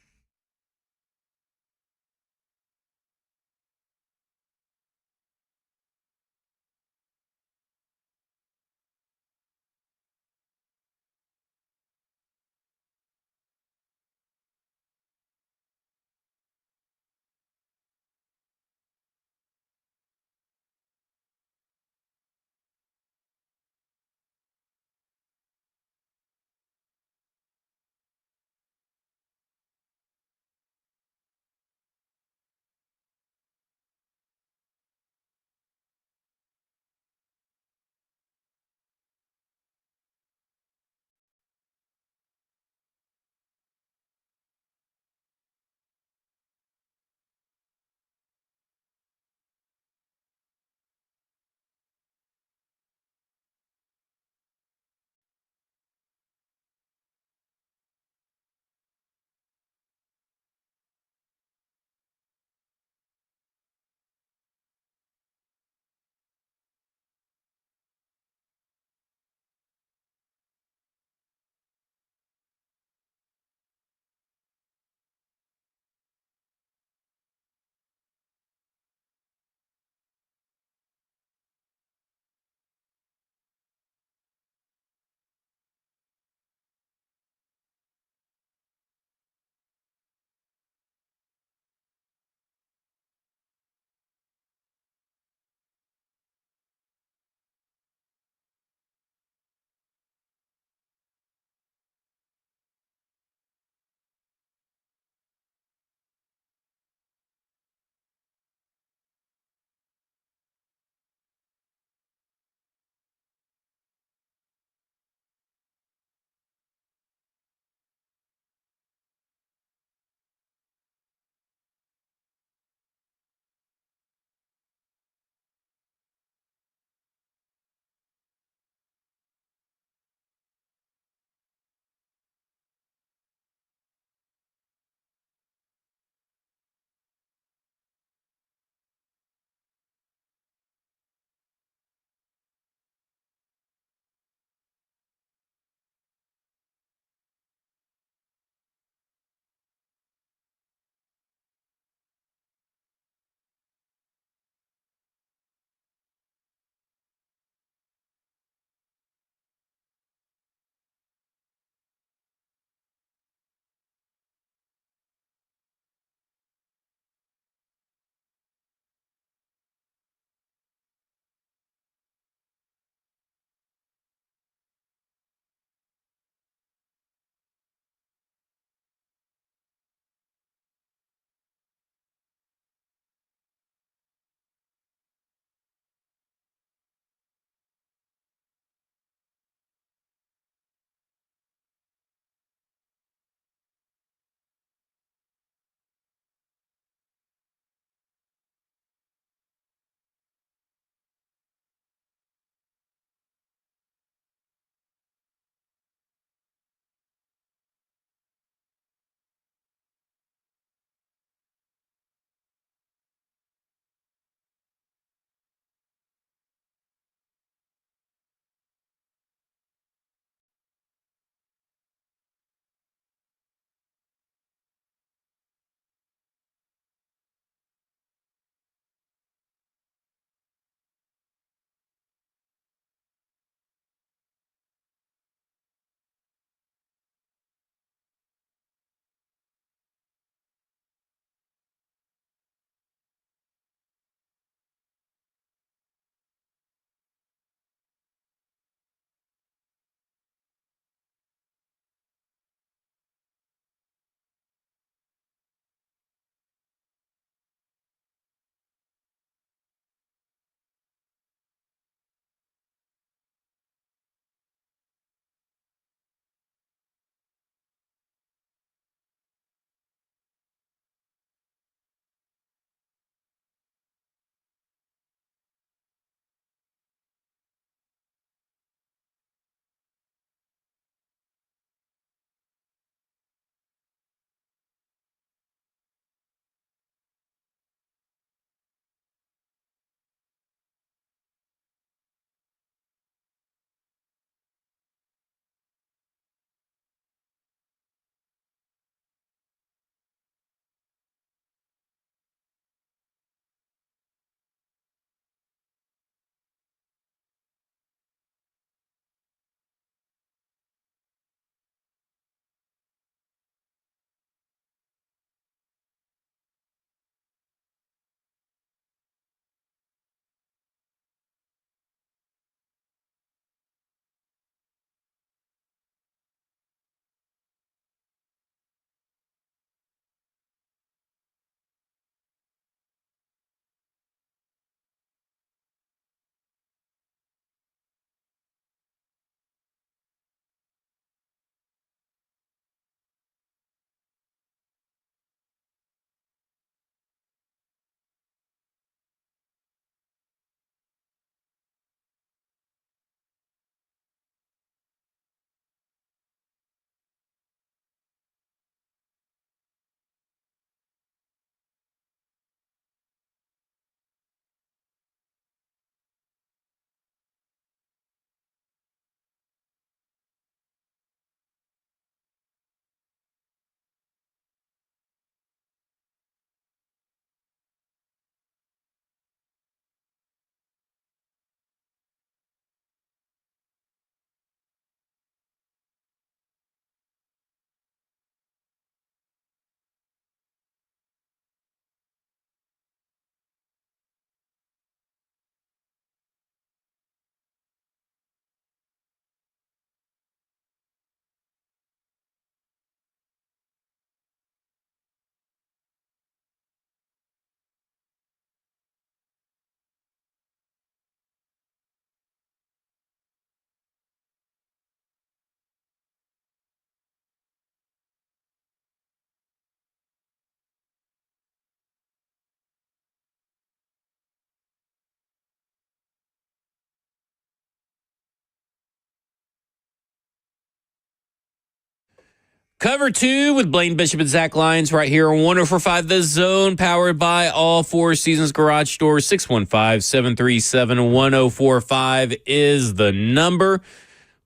Cover 2 with Blaine Bishop and Zach Lyons right here on 104.5 The Zone, powered by all Four Seasons Garage Stores. 615-737-1045 is the number.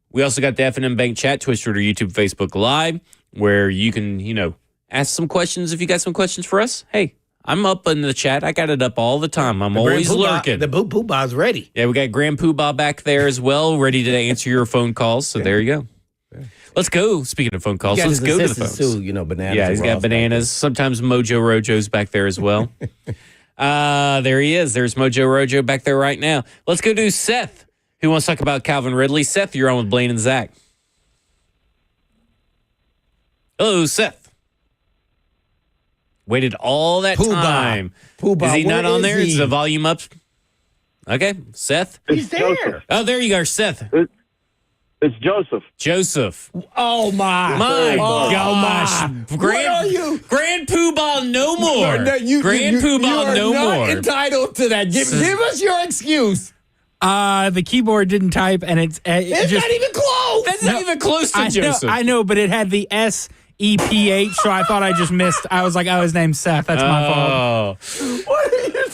We also got the F&M Bank chat, Twitch, Twitter, YouTube, Facebook Live, where you can, ask some questions if you got some questions for us. Hey, I'm up in the chat. I got it up all the time. I'm always lurking. The Pooh Bah's ready. Yeah, we got Grand Poobah back there as well, ready to answer your phone calls. So there you go. Let's go. Speaking of phone calls, let's go to the phones. Too, bananas. Yeah, he's got bananas. Sometimes Mojo Rojo's back there as well. There he is. There's Mojo Rojo back there right now. Let's go to Seth, who wants to talk about Calvin Ridley. Seth, you're on with Blaine and Zach. Hello, Seth. Waited all that time. Poobah, is he not on there? He? Is the volume up? Okay, Seth. He's there. Oh, there you are, Seth. It's Joseph. Joseph. Oh, my gosh. What are you? Grand Poobah no more. No, Grand Poobah no not more. entitled to that. Give us your excuse. The keyboard didn't type, and it's It's just, not even close. That's not even close to Joseph. I know, but it had the SEPH, so I thought I just missed. I was like, oh, his name's Seth. That's my fault. What are you talking?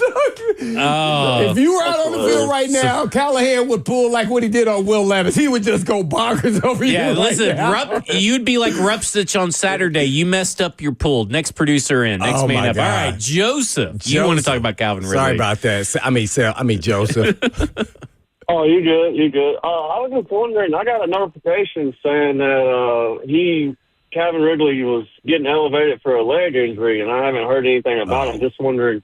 Oh. If you were out on the field right now, Callahan would pull like what he did on Will Levis. He would just go bonkers over you. Yeah, listen, now. you'd be like Rupstitch on Saturday. You messed up your pull. Next producer in. Next man my up. God. All right, Joseph. You want to talk about Calvin Ridley? Sorry about that. I mean, Joseph. Oh, you good. You good. I was just wondering, I got a notification saying that Calvin Ridley was getting elevated for a leg injury, and I haven't heard anything about it. Just wondering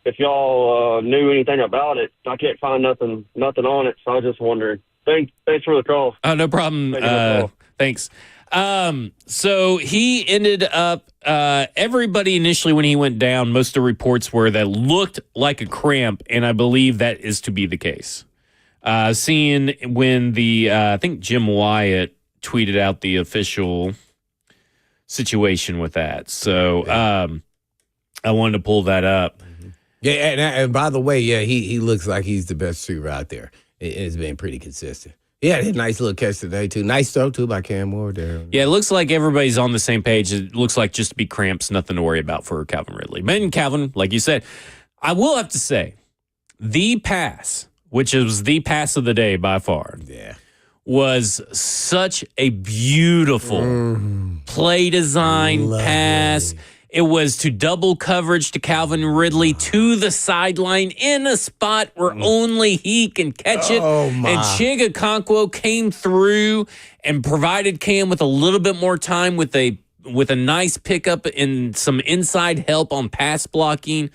if y'all knew anything about it. I can't find nothing on it, so I was just wondering. Thanks for the call. Oh, no problem. Thanks. So he ended up, everybody initially when he went down, most of the reports were that looked like a cramp, and I believe that is to be the case. Seeing when I think Jim Wyatt tweeted out the official situation with that. So I wanted to pull that up. Yeah, and by the way, he looks like he's the best shooter out there. It's been pretty consistent. Yeah, a nice little catch today, too. Nice throw, too, by Cam Ward there. Yeah, it looks like everybody's on the same page. It looks like just to be cramps, nothing to worry about for Calvin Ridley. But Calvin, like you said, I will have to say, the pass, which was the pass of the day by far, was such a beautiful play design pass. It was to double coverage to Calvin Ridley to the sideline in a spot where only he can catch it. And Chig Okonkwo came through and provided Cam with a little bit more time with a nice pickup and some inside help on pass blocking.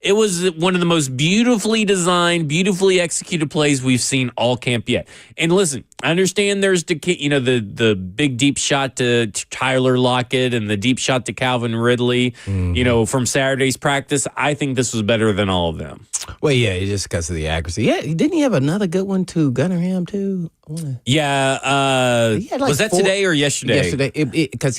It was one of the most beautifully designed, beautifully executed plays we've seen all camp yet. And listen, I understand there's the big deep shot to Tyler Lockett and the deep shot to Calvin Ridley, from Saturday's practice. I think this was better than all of them. Well, yeah, just because of the accuracy. Yeah, didn't he have another good one to Gunnerham too? Yeah, was that today or yesterday? Yesterday, because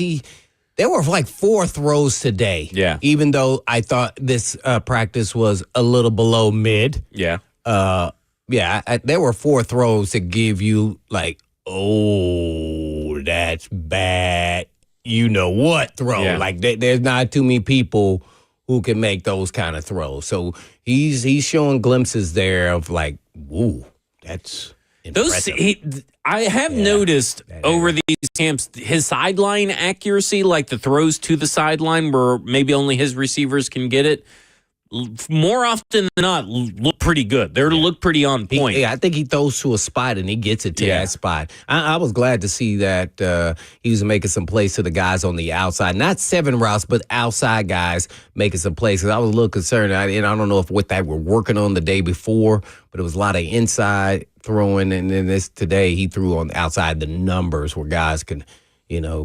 there were like 4 throws today. Yeah. Even though I thought this practice was a little below mid. Yeah. There were 4 throws to give you like, oh, that's bad. You know what throw. Yeah. Like there's not too many people who can make those kind of throws. So he's showing glimpses there of like, ooh, that's impressive. I have noticed over these camps, his sideline accuracy, like the throws to the sideline where maybe only his receivers can get it, more often than not, look pretty good. They look pretty on point. I think he throws to a spot and he gets it to that spot. I was glad to see that he was making some plays to the guys on the outside. Not 7 routes, but outside guys making some plays. Because I was a little concerned. I don't know if what they were working on the day before, but it was a lot of inside throwing. And then today he threw on the outside the numbers where guys can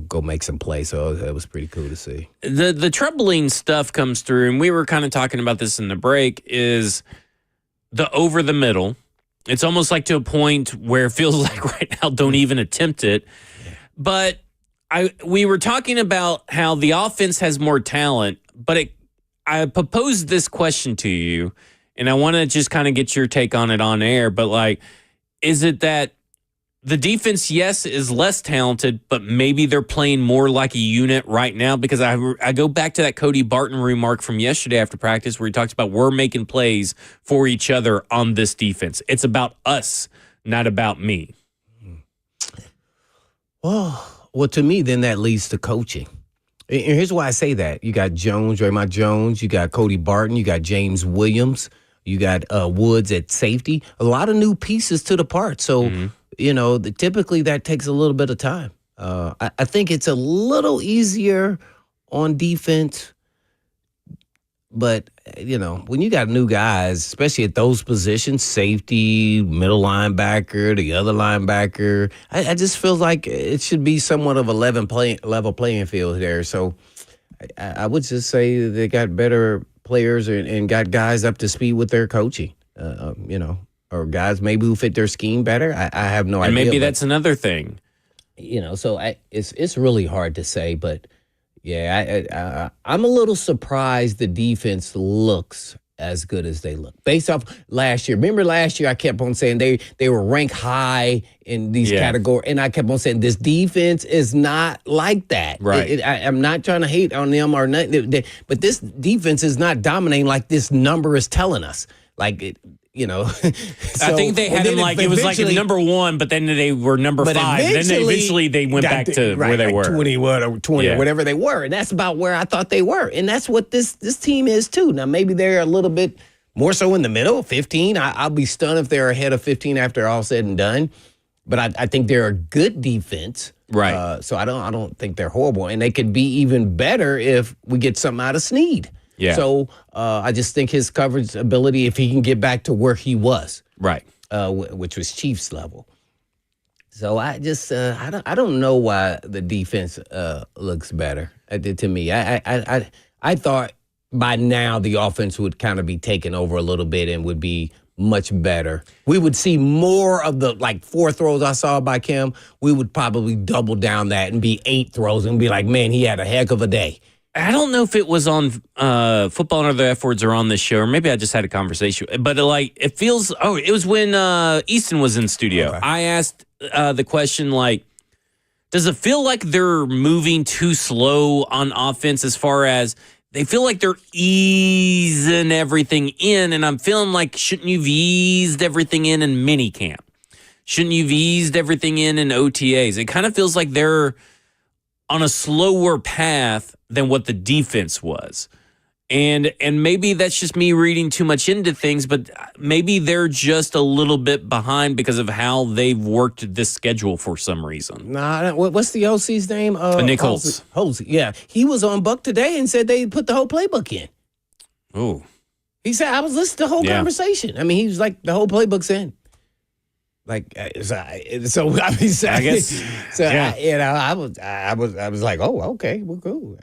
go make some plays. So that was pretty cool to see. The troubling stuff comes through, and we were kind of talking about this in the break, is the over the middle. It's almost like to a point where it feels like right now don't even attempt it. But we were talking about how the offense has more talent, but I proposed this question to you, and I want to just kind of get your take on it on air. But is it that the defense, yes, is less talented, but maybe they're playing more like a unit right now, because I go back to that Cody Barton remark from yesterday after practice where he talks about we're making plays for each other on this defense. It's about us, not about me. Well, to me, then that leads to coaching. And here's why I say that. You got Jones, Draymond Jones, you got Cody Barton, you got James Williams, you got Woods at safety. A lot of new pieces to the part. So, typically that takes a little bit of time. I think it's a little easier on defense. But, when you got new guys, especially at those positions, safety, middle linebacker, the other linebacker, I just feel like it should be somewhat of a level playing field there. So I would just say they got better players and got guys up to speed with their coaching, or guys maybe who fit their scheme better. I have no idea. And maybe that's another thing. So it's really hard to say, but yeah, I'm a little surprised the defense looks as good as they look based off last year. Remember last year I kept on saying they were ranked high in these categories, and I kept on saying this defense is not like that. Right. I'm not trying to hate on them or nothing, but this defense is not dominating like this number is telling us. Like it. So, I think they had him it was like number 1, but then they were number 5. Then eventually they went back to where they were. 21 or 20 or whatever they were. And that's about where I thought they were. And that's what this team is too. Now, maybe they're a little bit more so in the middle, 15. I'll be stunned if they're ahead of 15 after all said and done. But I think they're a good defense. Right. So I don't think they're horrible. And they could be even better if we get something out of Snead. Yeah. So I just think his coverage ability, if he can get back to where he was, right, which was Chiefs level. So I just I don't know why the defense looks better. To me, I thought by now the offense would kind of be taken over a little bit and would be much better. We would see more of the 4 throws I saw by Kim. We would probably double down that and be 8 throws and be like, man, he had a heck of a day. I don't know if it was on Football and Other F Words or on this show, or maybe I just had a conversation. But it feels, it was when Easton was in studio. Okay. I asked the question, does it feel like they're moving too slow on offense as far as they feel like they're easing everything in? And I'm feeling like, shouldn't you have eased everything in minicamp? Shouldn't you have eased everything in OTAs? It kind of feels like they're on a slower path than what the defense was. And maybe that's just me reading too much into things, but maybe they're just a little bit behind because of how they've worked this schedule for some reason. Nah, what's the OC's name? Nick Holtz. Holtz, yeah. He was on Buck today and said they put the whole playbook in. Oh. He said, I was listening to the whole conversation. I mean, he was like, the whole playbook's in. I guess. So, I was like, oh, okay, well, cool.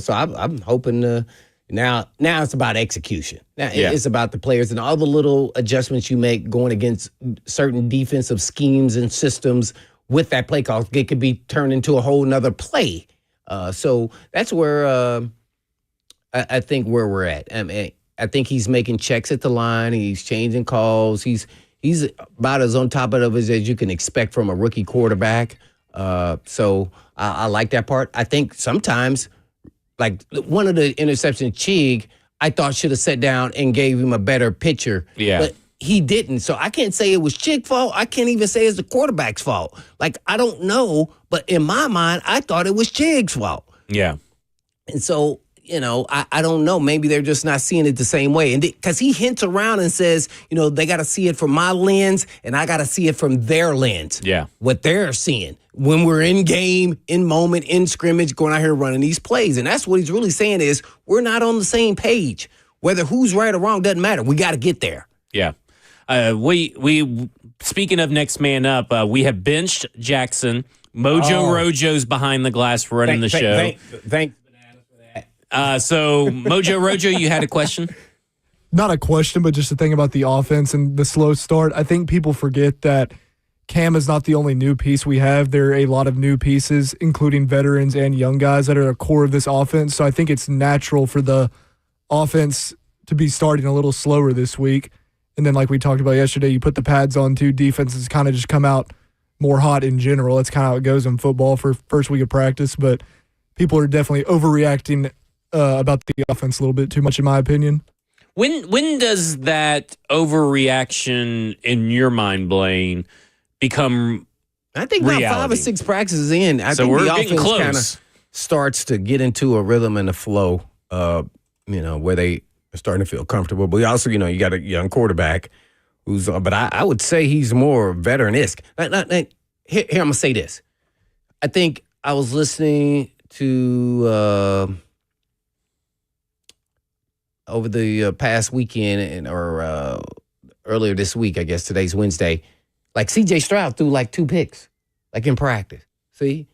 So I'm hoping now it's about execution. Now it's about the players and all the little adjustments you make going against certain defensive schemes and systems with that play call. It could be turned into a whole nother play. So that's where I think where we're at. I think he's making checks at the line. He's changing calls. He's about as on top of it as you can expect from a rookie quarterback. So I like that part. I think sometimes, one of the interceptions, Chig, I thought should have sat down and gave him a better picture. Yeah. But he didn't. So I can't say it was Chig's fault. I can't even say it's the quarterback's fault. I don't know. But in my mind, I thought it was Chig's fault. Yeah. And so, I don't know. Maybe they're just not seeing it the same way. And because he hints around and says, they got to see it from my lens and I got to see it from their lens. Yeah. What they're seeing when we're in game, in moment, in scrimmage, going out here running these plays. And that's what he's really saying is we're not on the same page. Whether who's right or wrong doesn't matter. We got to get there. Yeah. We speaking of next man up, we have benched Jackson. Mojo Rojo's behind the glass running the show. Thanks. So, Mojo Rojo, you had a question? Not a question, but just a thing about the offense and the slow start. I think people forget that Cam is not the only new piece we have. There are a lot of new pieces, including veterans and young guys that are a core of this offense. So I think it's natural for the offense to be starting a little slower this week. And then like we talked about yesterday, you put the pads on too. Defenses kind of just come out more hot in general. That's kind of how it goes in football for first week of practice. But people are definitely overreacting about the offense a little bit too much, in my opinion. When does that overreaction in your mind, Blaine, become I think about reality? 5 or 6 practices in, I think we're the getting offense kind close. of starts to get into a rhythm and a flow, where they are starting to feel comfortable. But also, you got a young quarterback who's, but I would say he's more veteran-esque. Here, I'm going to say this. I think I was listening to over the past weekend or earlier this week, I guess today's Wednesday, like C.J. Stroud threw like 2 picks, like in practice. See?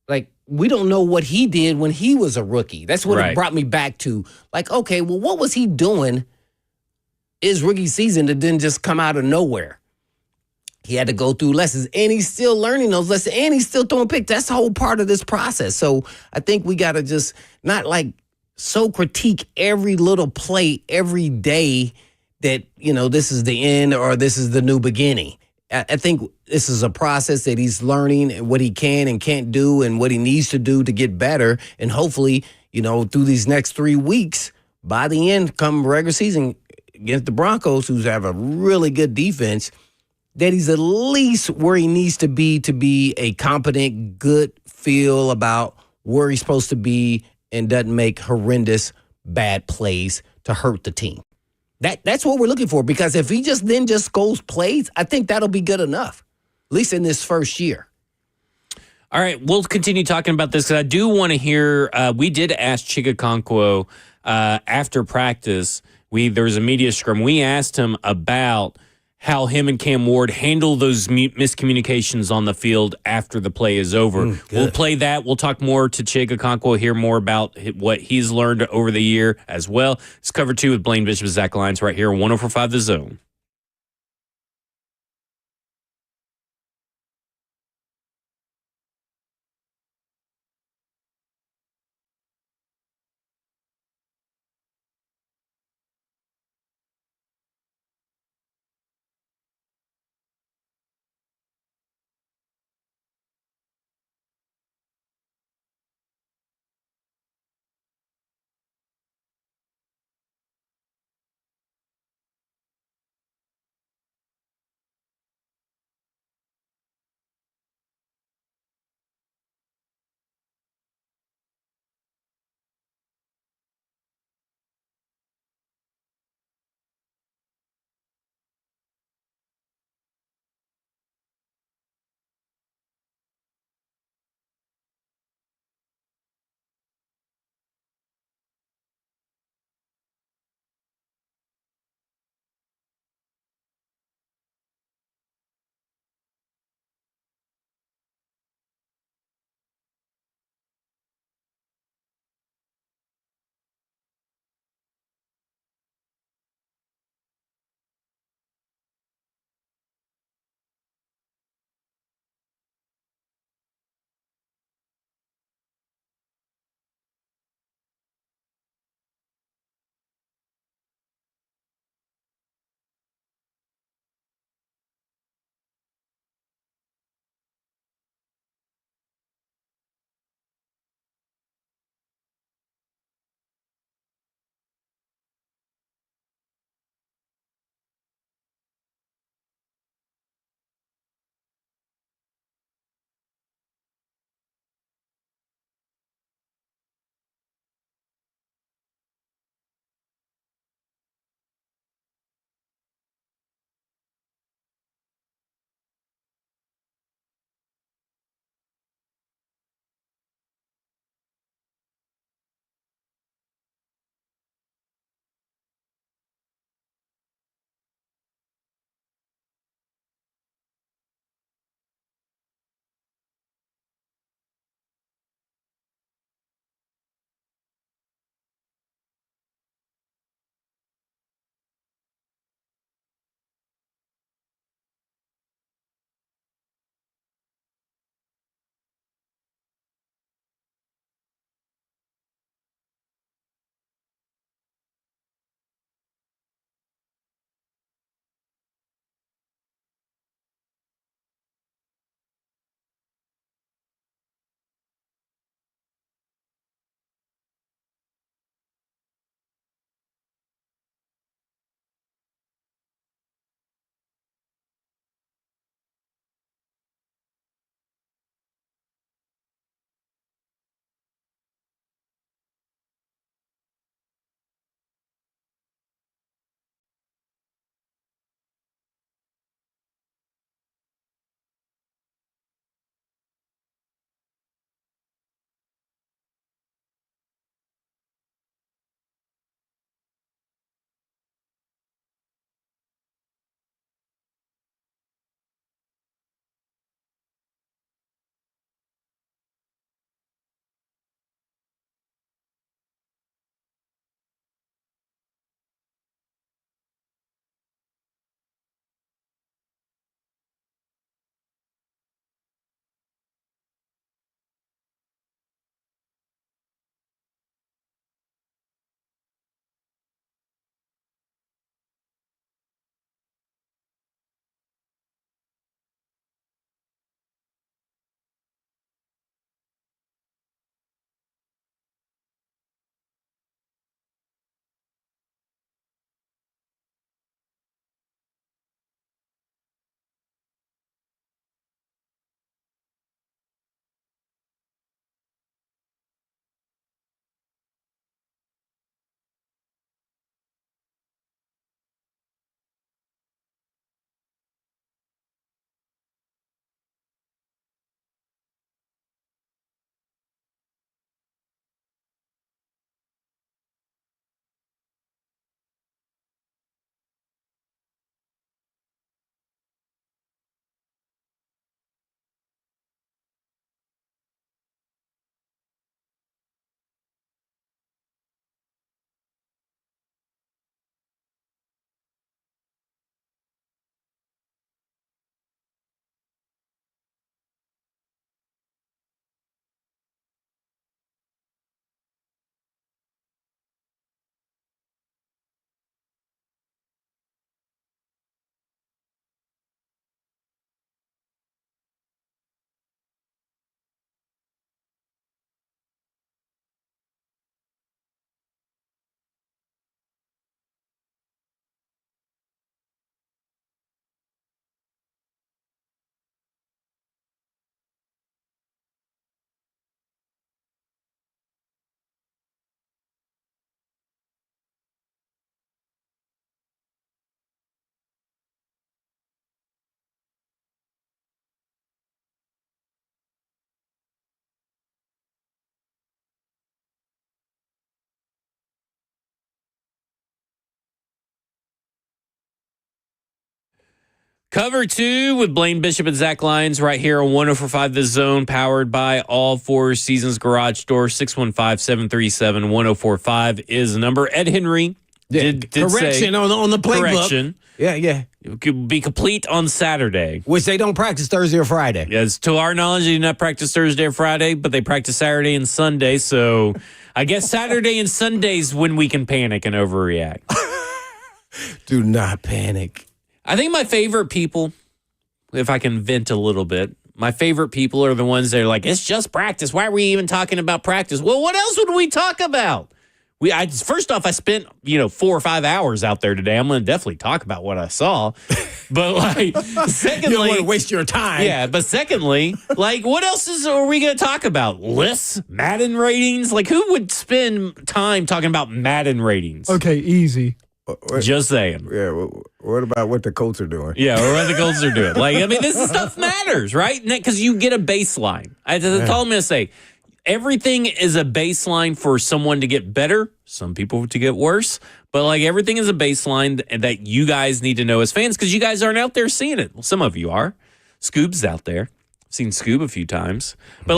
Like, we don't know what he did when he was a rookie. That's what Right. it brought me back to. Like, okay, well, what was he doing his rookie season that didn't just come out of nowhere? He had to go through lessons, and he's still learning those lessons, and he's still throwing picks. That's the whole part of this process. So I think we got to just not like so critique every little play every day that, this is the end or this is the new beginning. I think this is a process that he's learning what he can and can't do and what he needs to do to get better. And hopefully, through these next 3 weeks, by the end, come regular season against the Broncos, who have a really good defense, that he's at least where he needs to be a competent, good feel about where he's supposed to be and doesn't make horrendous bad plays to hurt the team. That's what we're looking for, because if he just goes plays, I think that'll be good enough, at least in this first year. All right, we'll continue talking about this because I do want to hear. We did ask Chigakonkwo after practice. There was a media scrum. We asked him about how him and Cam Ward handle those miscommunications on the field after the play is over. We'll play that. We'll talk more to Chigakonkwo, hear more about what he's learned over the year as well. It's Cover 2 with Blaine Bishop, Zach Lyons right here on 104.5 The Zone. Cover 2 with Blaine Bishop and Zach Lyons right here on 104.5 The Zone, powered by All Four Seasons Garage Door. 615-737-1045 is the number. Ed Henry did correction say, on the playbook. correction. Yeah. It could be complete on Saturday. Which they don't practice Thursday or Friday. Yes, to our knowledge, they do not practice Thursday or Friday, but they practice Saturday and Sunday. So I guess Saturday and Sunday's when we can panic and overreact. Do not panic. I think my favorite people, if I can vent a little bit, my favorite people are the ones that are like, it's just practice. Why are we even talking about practice? Well, what else would we talk about? First off, I spent 4 or 5 hours out there today. I'm going to definitely talk about what I saw. But secondly, You don't want to waste your time. yeah. But secondly, what else are we going to talk about? Lists, Madden ratings. Who would spend time talking about Madden ratings? Okay, easy. Just saying. Yeah, what about what the Colts are doing? Yeah, or what the Colts are doing. This stuff matters, right? Because you get a baseline. That's all I'm going to say. Everything is a baseline for someone to get better, some people to get worse. But everything is a baseline that you guys need to know as fans because you guys aren't out there seeing it. Well, some of you are. Scoob's out there. I've seen Scoob a few times. But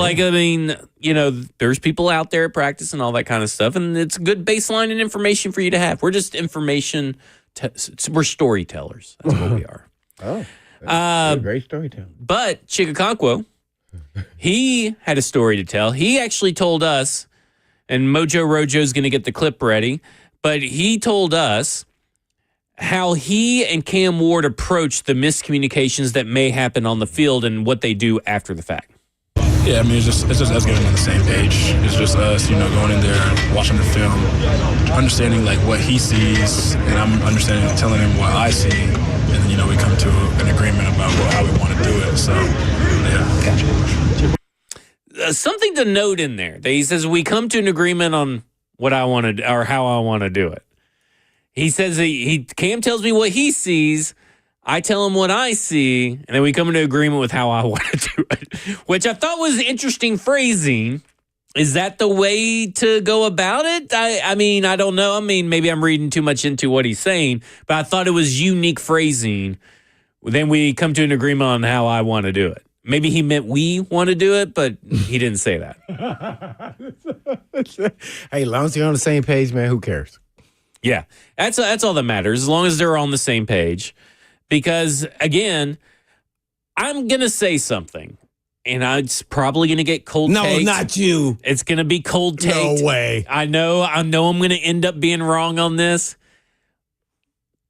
there's people out there at practice and all that kind of stuff. And it's good baseline and information for you to have. We're just we're storytellers. That's what we are. Oh, great storytelling. But Chigakonkwo, he had a story to tell. He actually told us, and Mojo Rojo's going to get the clip ready, but he told us how he and Cam Ward approach the miscommunications that may happen on the field and what they do after the fact. Yeah, I mean, it's just us getting on the same page. It's just us, going in there, watching the film, understanding what he sees, and I'm understanding and telling him what I see, and then we come to an agreement about how we want to do it. So, yeah. Something to note in there. He says we come to an agreement on what I want to or how I want to do it. He says Cam tells me what he sees. I tell him what I see, and then we come into agreement with how I want to do it, which I thought was interesting phrasing. Is that the way to go about it? I mean, I don't know. I mean, maybe I'm reading too much into what he's saying, but I thought it was unique phrasing. Then we come to an agreement on how I want to do it. Maybe he meant we want to do it, but he didn't say that. Hey, as long as you're on the same page, man, who cares? Yeah, that's all that matters, as long as they're on the same page. Because, again, I'm going to say something, and it's probably going to get cold taked. No, not you. It's going to be cold taked. No way. I know I'm going to end up being wrong on this,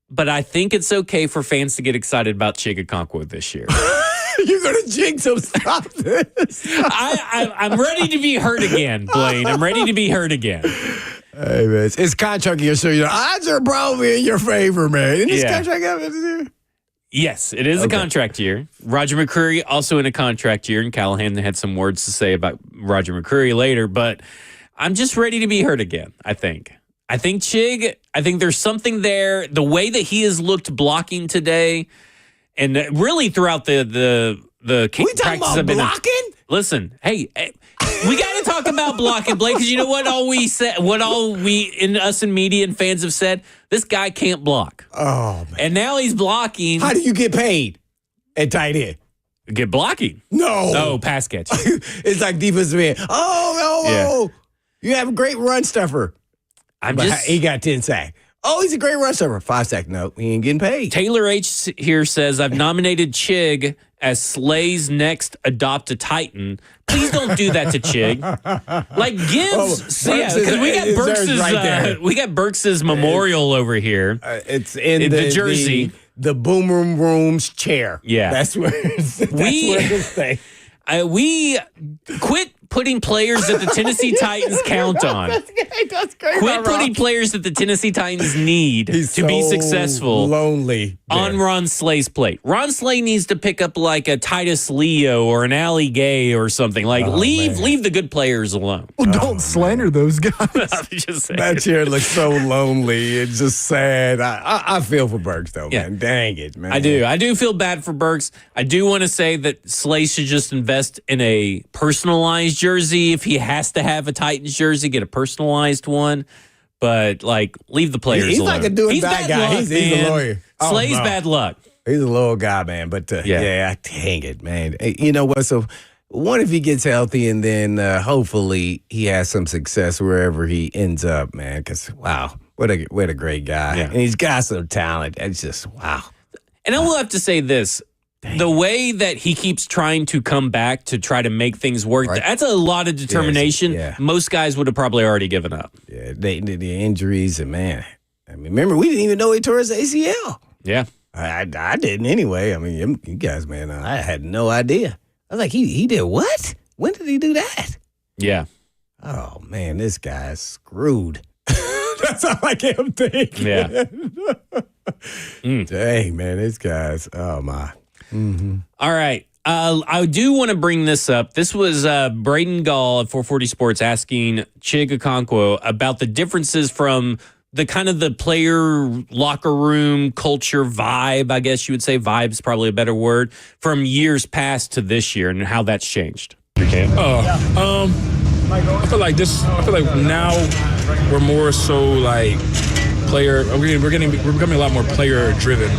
but I think it's okay for fans to get excited about Chigakonkwo this year. You're going to jinx him. Stop this. I'm ready to be hurt again, Blaine. I'm ready to be hurt again. Hey, man, it's contract year, so odds are probably in your favor, man. Isn't this contract year? Yes, it is a contract year. Roger McCreary also in a contract year, and Callahan had some words to say about Roger McCreary later, but I'm just ready to be hurt again, I think. I think there's something there. The way that he has looked blocking today, and really throughout the we talking practice about blocking? Listen, hey, we got to talk about blocking, Blake, because you know what us and media and fans have said? This guy can't block. Oh, man. And now he's blocking. How do you get paid at tight end? Get blocking. No. Oh, pass catch. It's like defensive end. Oh. You have a great run stuffer. He got 10 sacks. Oh, he's a great run stuffer. 5 sacks. No, he ain't getting paid. Taylor H. here says, I've nominated Chig as Slay's next Adopt a Titan. Please don't do that to Chig. Because we got Burks's memorial over here. It's in the jersey. The boom room's chair. Yeah. That's where it's stay. We quit putting players that the Tennessee Titans count on. That's great. Quit putting players that the Tennessee Titans need to be successful. Lonely on Ron Slay's plate. Ron Slay needs to pick up like a Titus Leo or an Ali Gay or something. Leave the good players alone. Well, don't slander those guys. I'm just saying. That chair looks so lonely. It's just sad. I feel for Burks though, man. Dang it, man. I do. I do feel bad for Burks. I do want to say that Slay should just invest in a personalized jersey. If he has to have a Titans jersey, get a personalized one. But leave the players alone. He's like a do or die guy. He's a lawyer. Slay's bad luck. He's a little guy, man. But yeah, dang it, man. Hey, you know what? So, what if he gets healthy and then hopefully he has some success wherever he ends up, man? Because wow, what a great guy, and he's got some talent. It's just wow. And I will have to say this. The way that he keeps trying to come back to try to make things work, that's a lot of determination. Yes, Most guys would have probably already given up. Yeah, the injuries, and man, I mean, remember, we didn't even know he tore his ACL. Yeah. I didn't anyway. I mean, you guys, man, I had no idea. I was like, he did what? When did he do that? Yeah. Oh, man, this guy's screwed. That's all I can think. Yeah. Dang, man, this guy's, oh, my. Mm-hmm. All right. I do want to bring this up. This was Braden Gall at 440 Sports asking Chig Okonkwo about the differences from the kind of the player locker room culture vibe, I guess you would say. Vibe's probably a better word, from years past to this year and how that's changed. I feel like now we're more so like player. We're becoming a lot more player driven.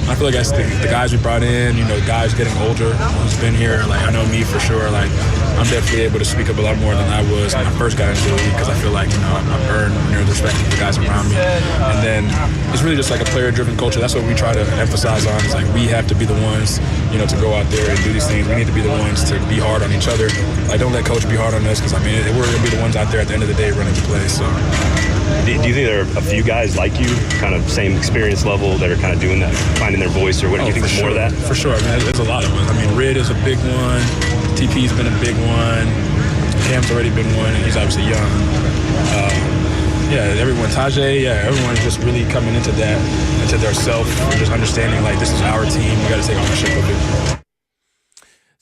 I feel like that's the guys we brought in. You know, guys getting older who's been here. Like I know me for sure. Like I'm definitely able to speak up a lot more than I was when I first got into the league because I feel like I've earned the respect of the guys around me. And then it's really just like a player driven culture. That's what we try to emphasize on. Is like we have to be the ones to go out there and do these things. We need to be the ones to be hard on each other. Like don't let coach be hard on us because I mean we're gonna be the ones out there at the end of the day running the play. So. Do you think there are a few guys like you, kind of same experience level, that are kind of doing that, finding their voice, or what do you think is more of that? For sure. I mean, there's a lot of us. I mean, Rid is a big one. TP's been a big one. Cam's already been one, and he's obviously young. Everyone. Tajay, everyone's just really coming into their self, and just understanding, like, this is our team. We got to take ownership of it.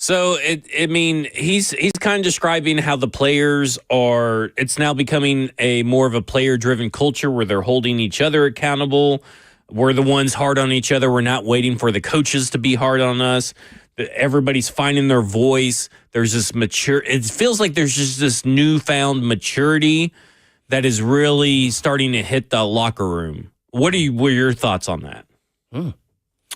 So, he's kind of describing how the players are, it's now becoming more of a player-driven culture where they're holding each other accountable. We're the ones hard on each other. We're not waiting for the coaches to be hard on us. Everybody's finding their voice. There's this it feels like there's just this newfound maturity that is really starting to hit the locker room. What are your thoughts on that?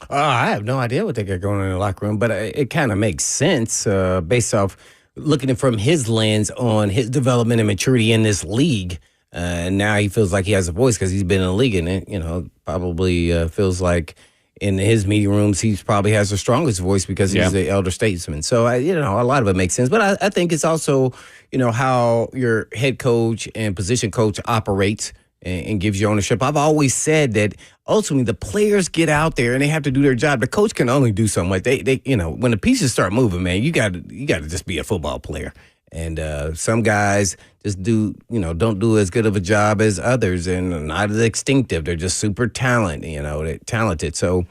I have no idea what they got going on in the locker room, but it kind of makes sense based off looking at from his lens on his development and maturity in this league. And now he feels like he has a voice because he's been in the league, and it, probably feels like in his meeting rooms he probably has the strongest voice because he's the elder statesman. So, a lot of it makes sense. But I think it's also, how your head coach and position coach operates and gives you ownership. I've always said that ultimately the players get out there and they have to do their job. The coach can only do so much. They when the pieces start moving, man, you got to just be a football player. And some guys just don't do as good of a job as others, and not as instinctive. They're just super they're talented. So,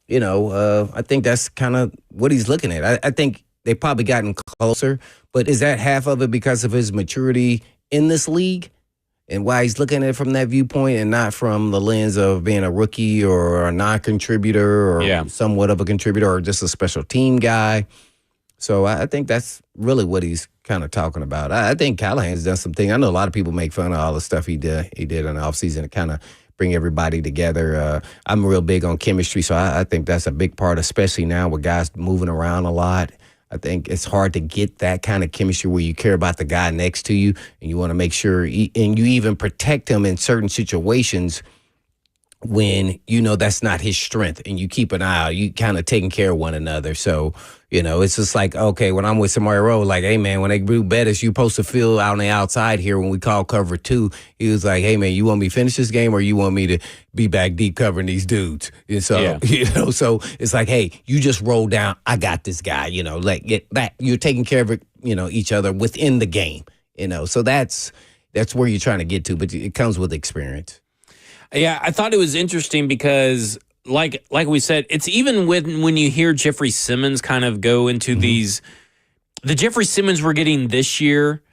I think that's kind of what he's looking at. I think they've probably gotten closer, but is that half of it because of his maturity in this league? And why he's looking at it from that viewpoint and not from the lens of being a rookie or a non-contributor or somewhat of a contributor or just a special team guy. So I think that's really what he's kind of talking about. I think Callahan's done something. I know a lot of people make fun of all the stuff he did in the offseason to kind of bring everybody together. I'm real big on chemistry, so I think that's a big part, especially now with guys moving around a lot. I think it's hard to get that kind of chemistry where you care about the guy next to you and you want to make sure and you even protect him in certain situations when that's not his strength, and you keep an eye out. You kind of taking care of one another. So, it's just like, okay, when I'm with somebody road, like, hey, man, when they do Bettis, you supposed to feel out on the outside here when we call cover 2. He was like, hey, man, you want me to finish this game or you want me to be back deep covering these dudes? And so, so it's like, hey, you just roll down. I got this guy, like get that. You're taking care of it, each other within the game, So that's where you're trying to get to, but it comes with experience. Yeah, I thought it was interesting because, like we said, it's even when you hear Jeffrey Simmons kind of go into these, the Jeffrey Simmons we're getting this year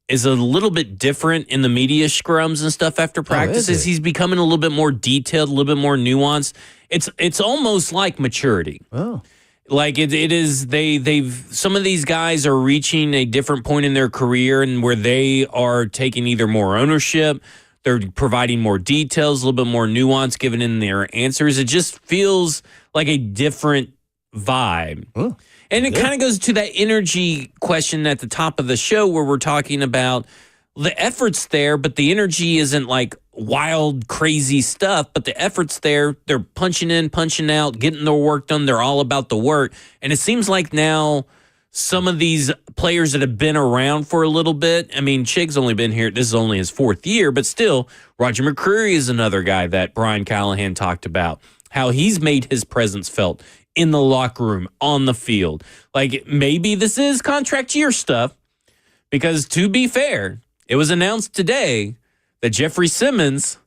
is a little bit different in the media scrums and stuff after practices. He's becoming a little bit more detailed, a little bit more nuanced. It's almost like maturity. Oh. Like it is, they've some of these guys are reaching a different point in their career and where they are taking either more ownership. They're providing more details, a little bit more nuance given in their answers. It just feels like a different vibe. And it kind of goes to that energy question at the top of the show where we're talking about the effort's there, but the energy isn't like wild, crazy stuff, but the effort's there. They're punching in, punching out, getting their work done. They're all about the work. And it seems like now some of these players that have been around for a little bit, I mean, Chig's only been here, this is only his 4th year, but still, Roger McCreary is another guy that Brian Callahan talked about, how he's made his presence felt in the locker room, on the field. Like, maybe this is contract year stuff, because to be fair, it was announced today that Jeffrey Simmons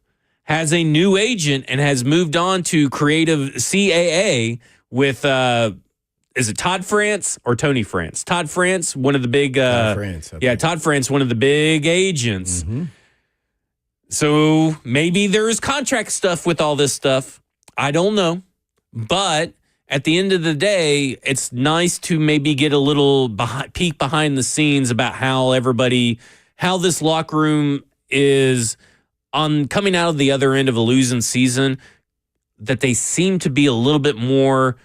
has a new agent and has moved on to creative CAA with, is it Todd France or Tony France? Todd France, one of the big, Todd France, Todd France, one of the big agents. So maybe there's contract stuff with all this stuff. I don't know. But at the end of the day, it's nice to maybe get a little peek behind the scenes about how this locker room is on coming out of the other end of a losing season, that they seem to be a little bit more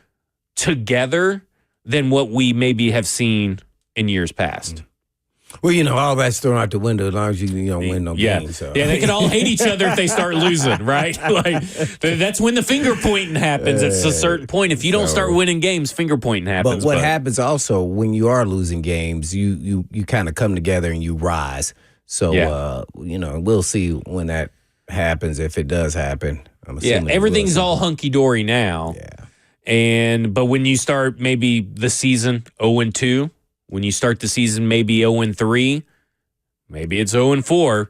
together than what we maybe have seen in years past. Well, all that's thrown out the window as long as you don't win no games. So. Yeah, they can all hate each other if they start losing, right? Like that's when the finger pointing happens. It's a certain point. If you don't start winning games, finger pointing happens. But what happens also when you are losing games, you kind of come together and you rise. So, we'll see when that happens, if it does happen. I'm assuming everything's all hunky-dory now. Yeah. But when you start maybe the season 0-2, when you start the season maybe 0-3, maybe it's 0-4,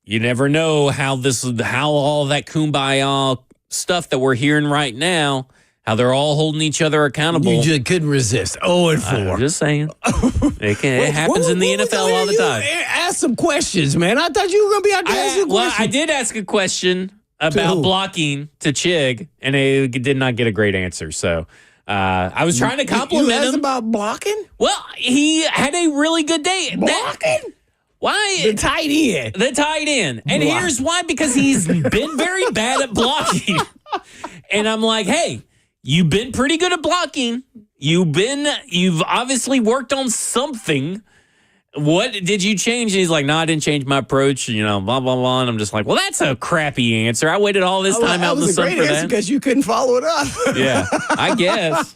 you never know how all that kumbaya stuff that we're hearing right now, how they're all holding each other accountable. You just couldn't resist. 0-4. I'm just saying. It happens in the NFL all the time. Ask some questions, man. I thought you were going to be out there asking questions. Well, I did ask a question about blocking to Chig, and I did not get a great answer. So I was trying to compliment you asked him. about blocking? Well, he had a really good day. Blocking? Why? The tight end. The tight end. And here's why, because he's been very bad at blocking. And I'm like, hey, you've been pretty good at blocking. You've obviously worked on something. What did you change? And he's like, no, I didn't change my approach, blah, blah, blah. And I'm just like, well, that's a crappy answer. I waited all this time out in the sun for that. Because you couldn't follow it up. Yeah, I guess.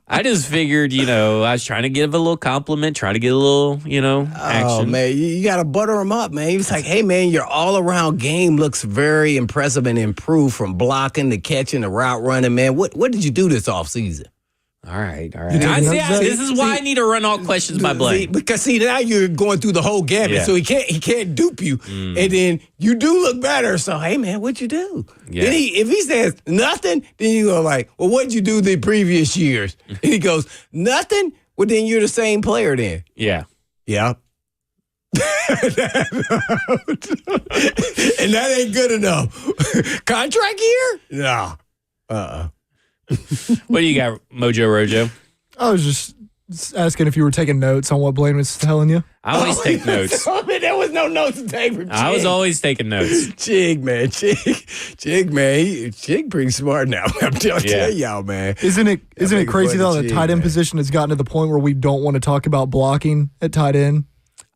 I just figured, I was trying to give a little compliment, try to get a little, action. Oh, man, you got to butter him up, man. He was like, hey, man, your all-around game looks very impressive and improved from blocking to catching to route running, man. What did you do this offseason? All right. This is why I need to run all questions by Blaine. Because now you're going through the whole gamut, so he can't dupe you, and then you do look better. So hey, man, what'd you do? Yeah. Then if he says nothing, then you go like, well, what'd you do the previous years? And he goes nothing. Well, then you're the same player then. Yeah. Yeah. And that ain't good enough. Contract year? No. What do you got, Mojo Rojo? I was just asking if you were taking notes on what Blaine was telling you. I always take notes. There was no notes to take from Chig. I was always taking notes. Chig, man. Chig pretty smart now. I'm telling y'all, man. Isn't it crazy, though, the tight end position has gotten to the point where we don't want to talk about blocking at tight end?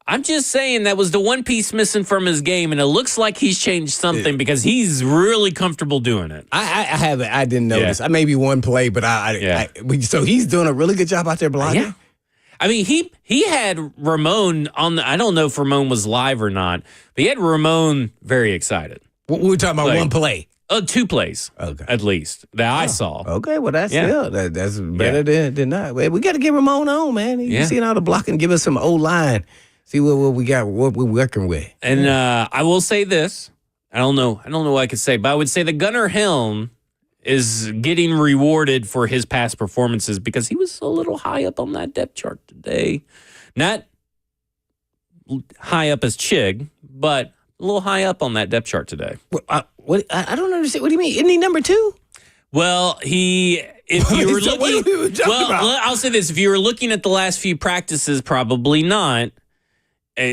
I'm just saying that was the one piece missing from his game, and it looks like he's changed something because he's really comfortable doing it. I didn't notice. I maybe one play, but so he's doing a really good job out there blocking? Yeah. I mean, he had Ramon on I don't know if Ramon was live or not, but he had Ramon very excited. We're talking about one play. 2 plays, at least, that I saw. Okay, well, that's better than not. We got to get Ramon on, man. He's seeing all the blocking, give us some O-line. See what we got, what we're working with. And I will say this. I don't know what I could say, but I would say that Gunnar Helm is getting rewarded for his past performances because he was a little high up on that depth chart today. Not high up as Chig, but a little high up on that depth chart today. I don't understand. What do you mean? Isn't he number 2? Well, if you were looking, I'll say this. If you were looking at the last few practices, probably not.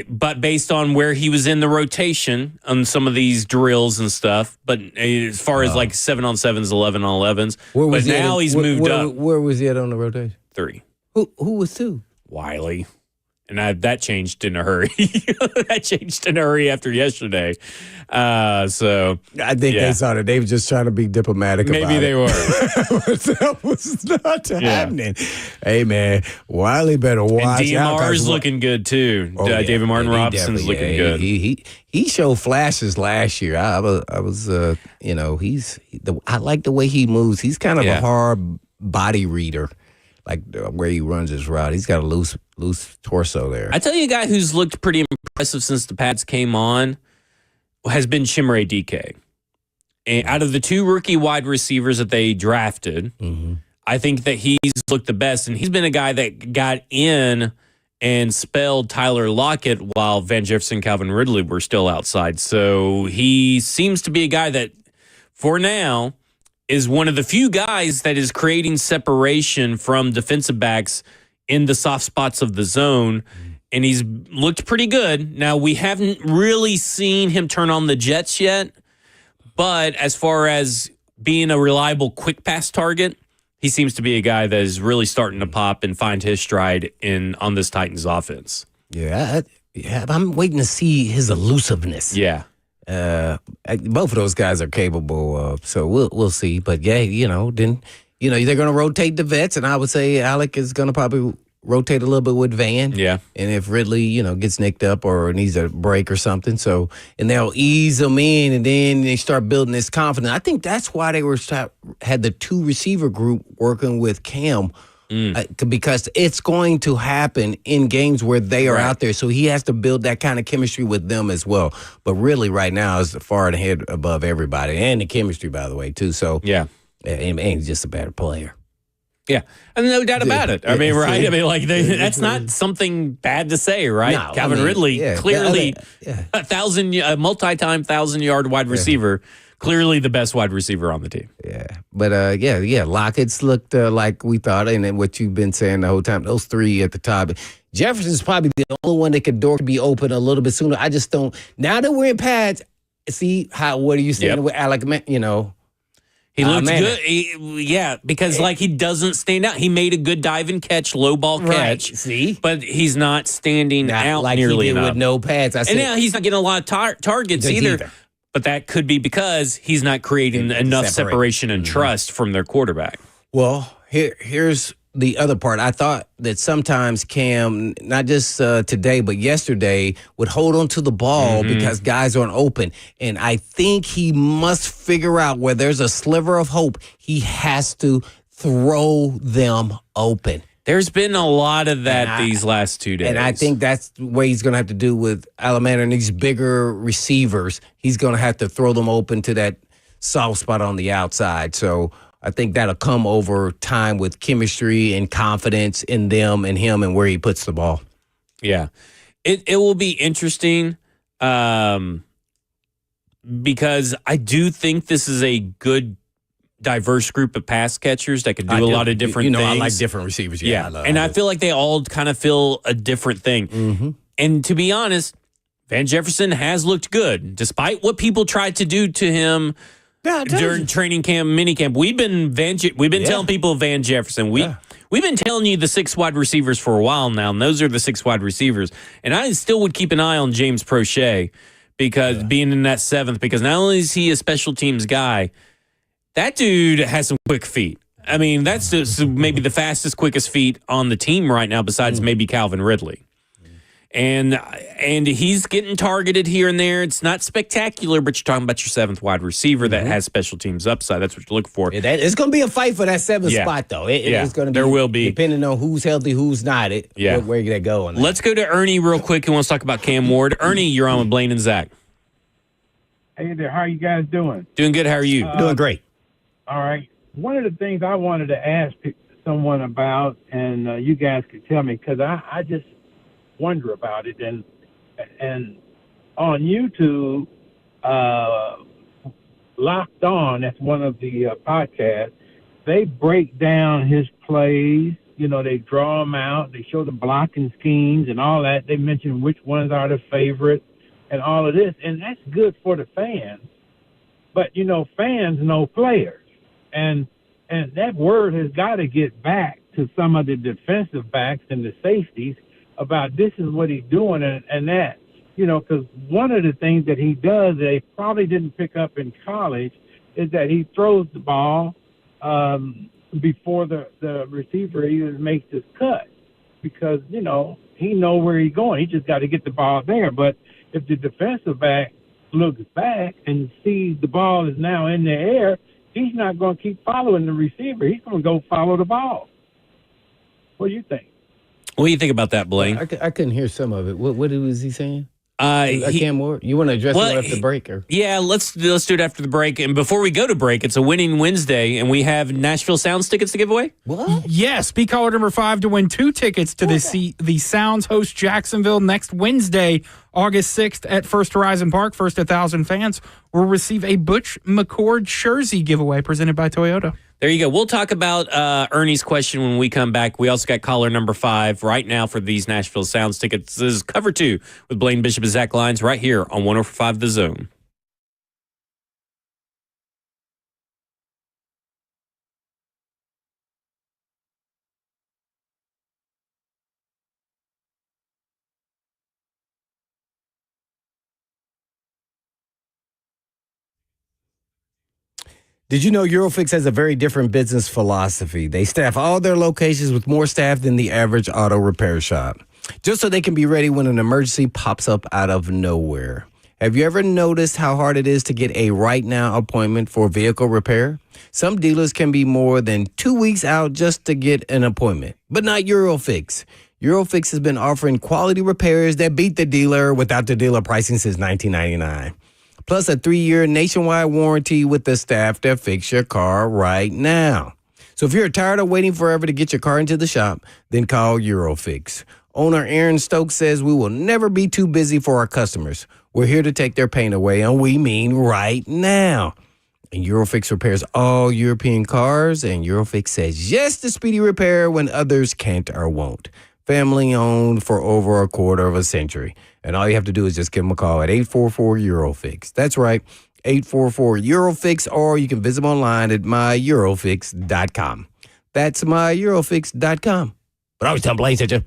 but based on where he was in the rotation on some of these drills and stuff, but as far as like 7-on-7s, 11-on-11s, but now he's moved up. Where was he at on the rotation? 3. Who was 2? Wiley. And that changed in a hurry. That changed in a hurry after yesterday. So I think they saw that. They were just trying to be diplomatic about it. Maybe they were. That was not happening. Hey, man, Wiley better watch and out. DMR's looking good, too. David Martin Robinson's looking good. He showed flashes last year. I like the way he moves. He's kind of a hard body reader. Like where he runs his route. He's got a loose torso there. I tell you, a guy who's looked pretty impressive since the Pats came on has been Chimere DK. And out of the 2 rookie wide receivers that they drafted, I think that he's looked the best. And he's been a guy that got in and spelled Tyler Lockett while Van Jefferson and Calvin Ridley were still outside. So he seems to be a guy that, for now, is one of the few guys that is creating separation from defensive backs in the soft spots of the zone, and he's looked pretty good. Now, we haven't really seen him turn on the jets yet, but as far as being a reliable quick pass target, he seems to be a guy that is really starting to pop and find his stride on this Titans offense. Yeah, I'm waiting to see his elusiveness. Yeah. Both of those guys are capable, so we'll see. But yeah, they're going to rotate the vets, and I would say Alec is going to probably rotate a little bit with Van. Yeah, and if Ridley, gets nicked up or needs a break or something, and they'll ease him in, and then they start building this confidence. I think that's why they had the 2 receiver group working with Cam. Because it's going to happen in games where they are out there. So he has to build that kind of chemistry with them as well. But really right now is far ahead above everybody. And the chemistry, by the way, too. So, and he's just a better player. Yeah, and no doubt about it. I mean, right? I mean, that's not something bad to say, right? No, Calvin Ridley, clearly a multi-time 1,000-yard wide receiver. Clearly the best wide receiver on the team. Yeah. But, Lockett's looked like we thought, and then what you've been saying the whole time, those 3 at the top. Jefferson's probably the only one that could be open a little bit sooner. I just don't. Now that we're in pads, see what are you saying with Alec, He looks good. Because he doesn't stand out. He made a good dive and catch, low ball catch. See? But he's not standing out like nearly he did enough. With no pads. And now he's not getting a lot of targets either. But that could be because he's not creating enough separation and trust from their quarterback. Well, here's the other part. I thought that sometimes Cam, not just today, but yesterday, would hold on to the ball because guys aren't open. And I think he must figure out where there's a sliver of hope. He has to throw them open. There's been a lot of that these last 2 days. And I think that's what he's going to have to do with Alameda and these bigger receivers. He's going to have to throw them open to that soft spot on the outside. So I think that'll come over time with chemistry and confidence in them and him and where he puts the ball. Yeah. It will be interesting because I do think this is a good diverse group of pass catchers that could do a lot of different things. I like different receivers. Yeah. I feel like they all kind of feel a different thing. Mm-hmm. And to be honest, Van Jefferson has looked good, despite what people tried to do to him during training camp, minicamp. We've been telling people Van Jefferson. We've been telling you the 6 wide receivers for a while now, and those are the 6 wide receivers. And I still would keep an eye on James Prochet because being in that 7th, because not only is he a special teams guy, that dude has some quick feet. I mean, that's just maybe the fastest, quickest feet on the team right now, besides maybe Calvin Ridley. And he's getting targeted here and there. It's not spectacular, but you're talking about your 7th wide receiver that has special teams upside. That's what you're looking for. Yeah, it's going to be a fight for that 7th spot, though. It's going to be. There will be. Depending on who's healthy, who's not. Where they go. Let's go to Ernie real quick. Who wants to talk about Cam Ward? Ernie, you're on with Blaine and Zach. Hey there. How are you guys doing? Doing good. How are you? Doing great. All right. One of the things I wanted to ask someone about, and you guys could tell me, because I just wonder about it. And on YouTube, Locked On, that's one of the podcasts, they break down his plays They draw them out. They show the blocking schemes and all that. They mention which ones are the favorite and all of this. And that's good for the fans. But, fans know players. And that word has got to get back to some of the defensive backs and the safeties about this is what he's doing and that. Because one of the things that he does that he probably didn't pick up in college is that he throws the ball before the receiver even makes his cut because, he know where he's going. He just got to get the ball there. But if the defensive back looks back and sees the ball is now in the air, he's not going to keep following the receiver. He's going to go follow the ball. What do you think? What do you think about that, Blaine? I couldn't hear some of it. What was he saying? Cam Ward, you want to address it after the break? Or? Yeah, let's do it after the break. And before we go to break, it's a winning Wednesday, and we have Nashville Sounds tickets to give away. What? Yes, be caller number 5 to win 2 tickets to the Sounds host Jacksonville next Wednesday, August 6th at First Horizon Park. First 1,000 fans will receive a Butch McCord jersey giveaway presented by Toyota. There you go. We'll talk about Ernie's question when we come back. We also got caller number 5 right now for these Nashville Sounds tickets. This is Cover 2 with Blaine Bishop and Zach Lyons right here on 104.5 The Zone. Did you know Eurofix has a very different business philosophy? They staff all their locations with more staff than the average auto repair shop, just so they can be ready when an emergency pops up out of nowhere. Have you ever noticed how hard it is to get a right now appointment for vehicle repair? Some dealers can be more than 2 weeks out just to get an appointment, but not Eurofix. Eurofix has been offering quality repairs that beat the dealer without the dealer pricing since 1999. Plus a 3-year nationwide warranty with the staff that fix your car right now. So if you're tired of waiting forever to get your car into the shop, then call Eurofix. Owner Aaron Stokes says we will never be too busy for our customers. We're here to take their pain away, and we mean right now. And Eurofix repairs all European cars, and Eurofix says yes to speedy repair when others can't or won't. Family owned for over a quarter of a century. And all you have to do is just give them a call at 844-EUROFIX. That's right, 844-EUROFIX, or you can visit them online at myEurofix.com. That's myEurofix.com. But I always tell Blaine, said you.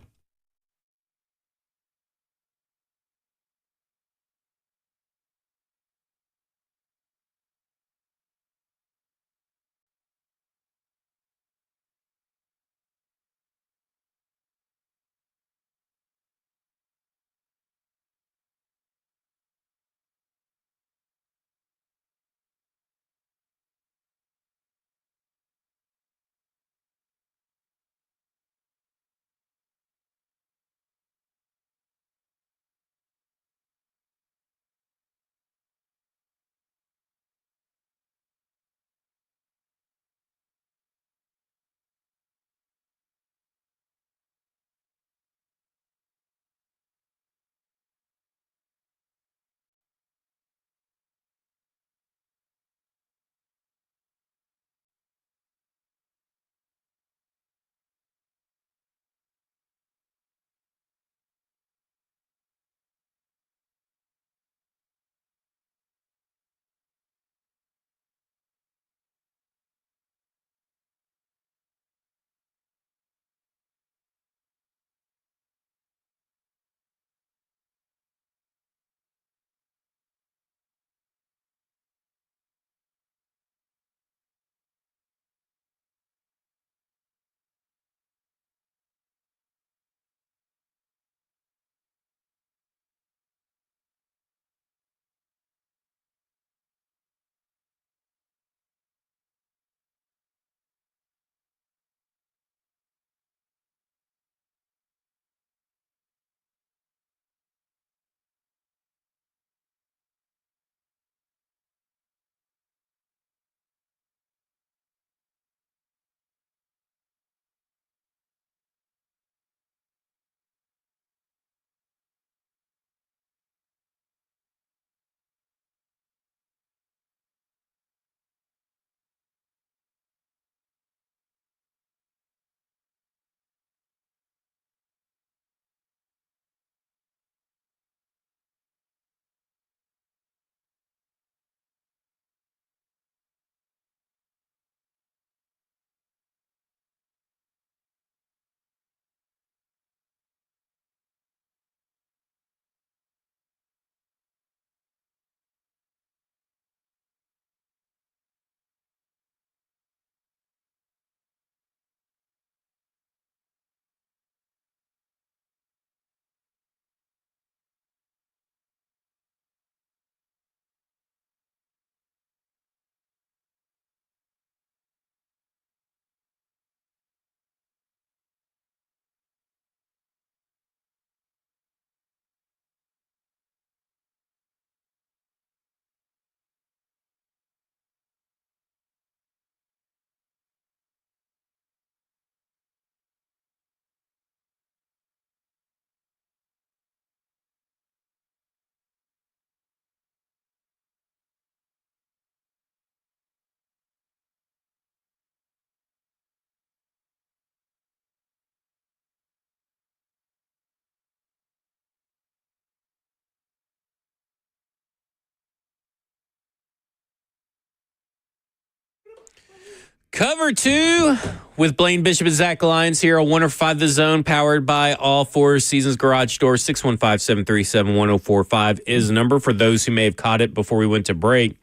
Cover 2 with Blaine Bishop and Zach Lyons here on 105 The Zone, powered by All Four Seasons Garage Door. 615-737-1045 is the number for those who may have caught it before we went to break.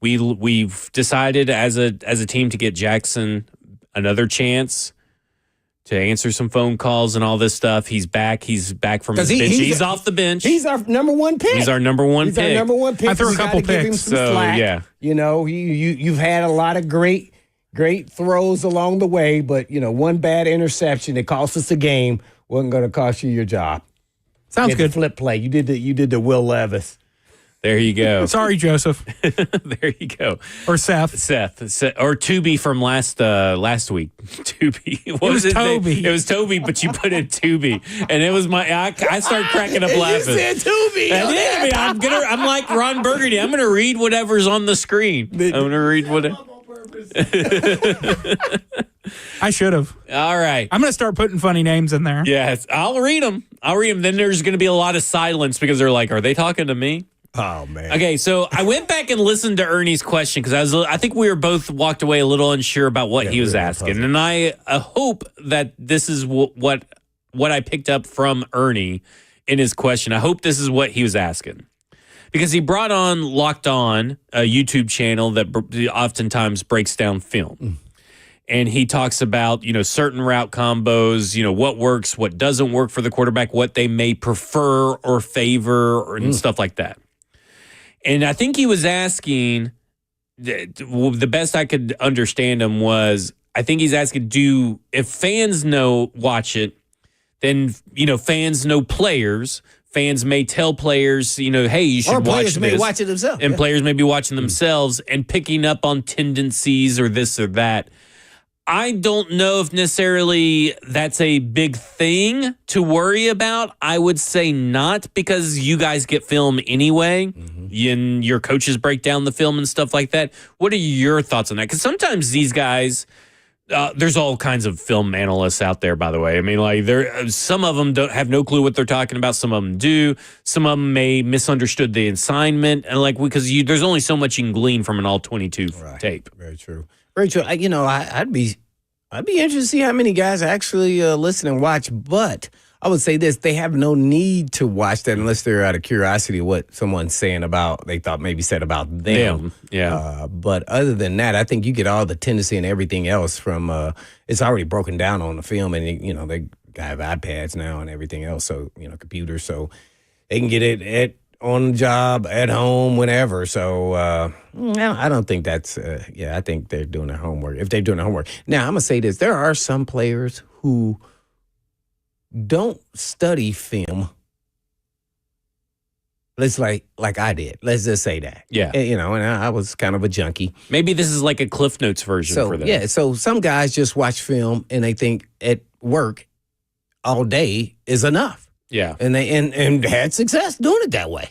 We've decided as a team to get Jackson another chance to answer some phone calls and all this stuff. He's back. He's back from his bench. He's off the bench. He's our number one pick. He's our number one pick. Our number one pick. I threw a couple picks. So, yeah. You know, you've had a lot of great throws along the way, but, you know, one bad interception that cost us a game wasn't going to cost you your job. Sounds good. Flip play. You did the Will Levis. There you go. Sorry, Joseph. There you go. Or Seth. Or Tubi from last week. Tubi. What was his Toby. name? It was Toby, but you put in Tubi, and it was I started cracking up laughing. You said Tubi. I'm like Ron Burgundy. I'm gonna read whatever's on the screen. I'm gonna read what. I should have. All right. I'm going to start putting funny names in there. Yes, I'll read them. Then there's going to be a lot of silence because they're like, "Are they talking to me?" Oh man. Okay, so I went back and listened to Ernie's question because I think we were both walked away a little unsure about what he was asking, and I hope that this is what I picked up from Ernie in his question. I hope this is what he was asking because he brought on Locked On, a YouTube channel that oftentimes breaks down film. And he talks about, certain route combos, what works, what doesn't work for the quarterback, what they may prefer or favor and stuff like that. And I think he was asking, the best I could understand him was, I think he's asking, if fans watch it, then, fans know players. Fans may tell players, hey, you should watch this. Or players may watch it themselves. And players may be watching themselves and picking up on tendencies or this or that. I don't know if necessarily that's a big thing to worry about. I would say not, because you guys get film anyway, and your coaches break down the film and stuff like that. What are your thoughts on that? Because sometimes these guys, there's all kinds of film analysts out there, by the way. I mean, like, some of them don't have no clue what they're talking about. Some of them do. Some of them may misunderstood the assignment, and because there's only so much you can glean from an all 22 tape. Very true. Very true. I'd be interested to see how many guys actually listen and watch, but I would say this: they have no need to watch that unless they're out of curiosity what someone's saying they thought maybe said about them. Yeah. But other than that, I think you get all the tendency and everything else from it's already broken down on the film, and they have iPads now and everything else, so computers, so they can get it on the job, at home, whenever. So, I don't think that's, I think they're doing their homework. If they're doing their homework. Now, I'm going to say this. There are some players who don't study film. Let's like I did. Let's just say that. Yeah. And I was kind of a junkie. Maybe this is like a Cliff Notes version for them. Yeah, so some guys just watch film and they think at work all day is enough. Yeah. And they and had success doing it that way.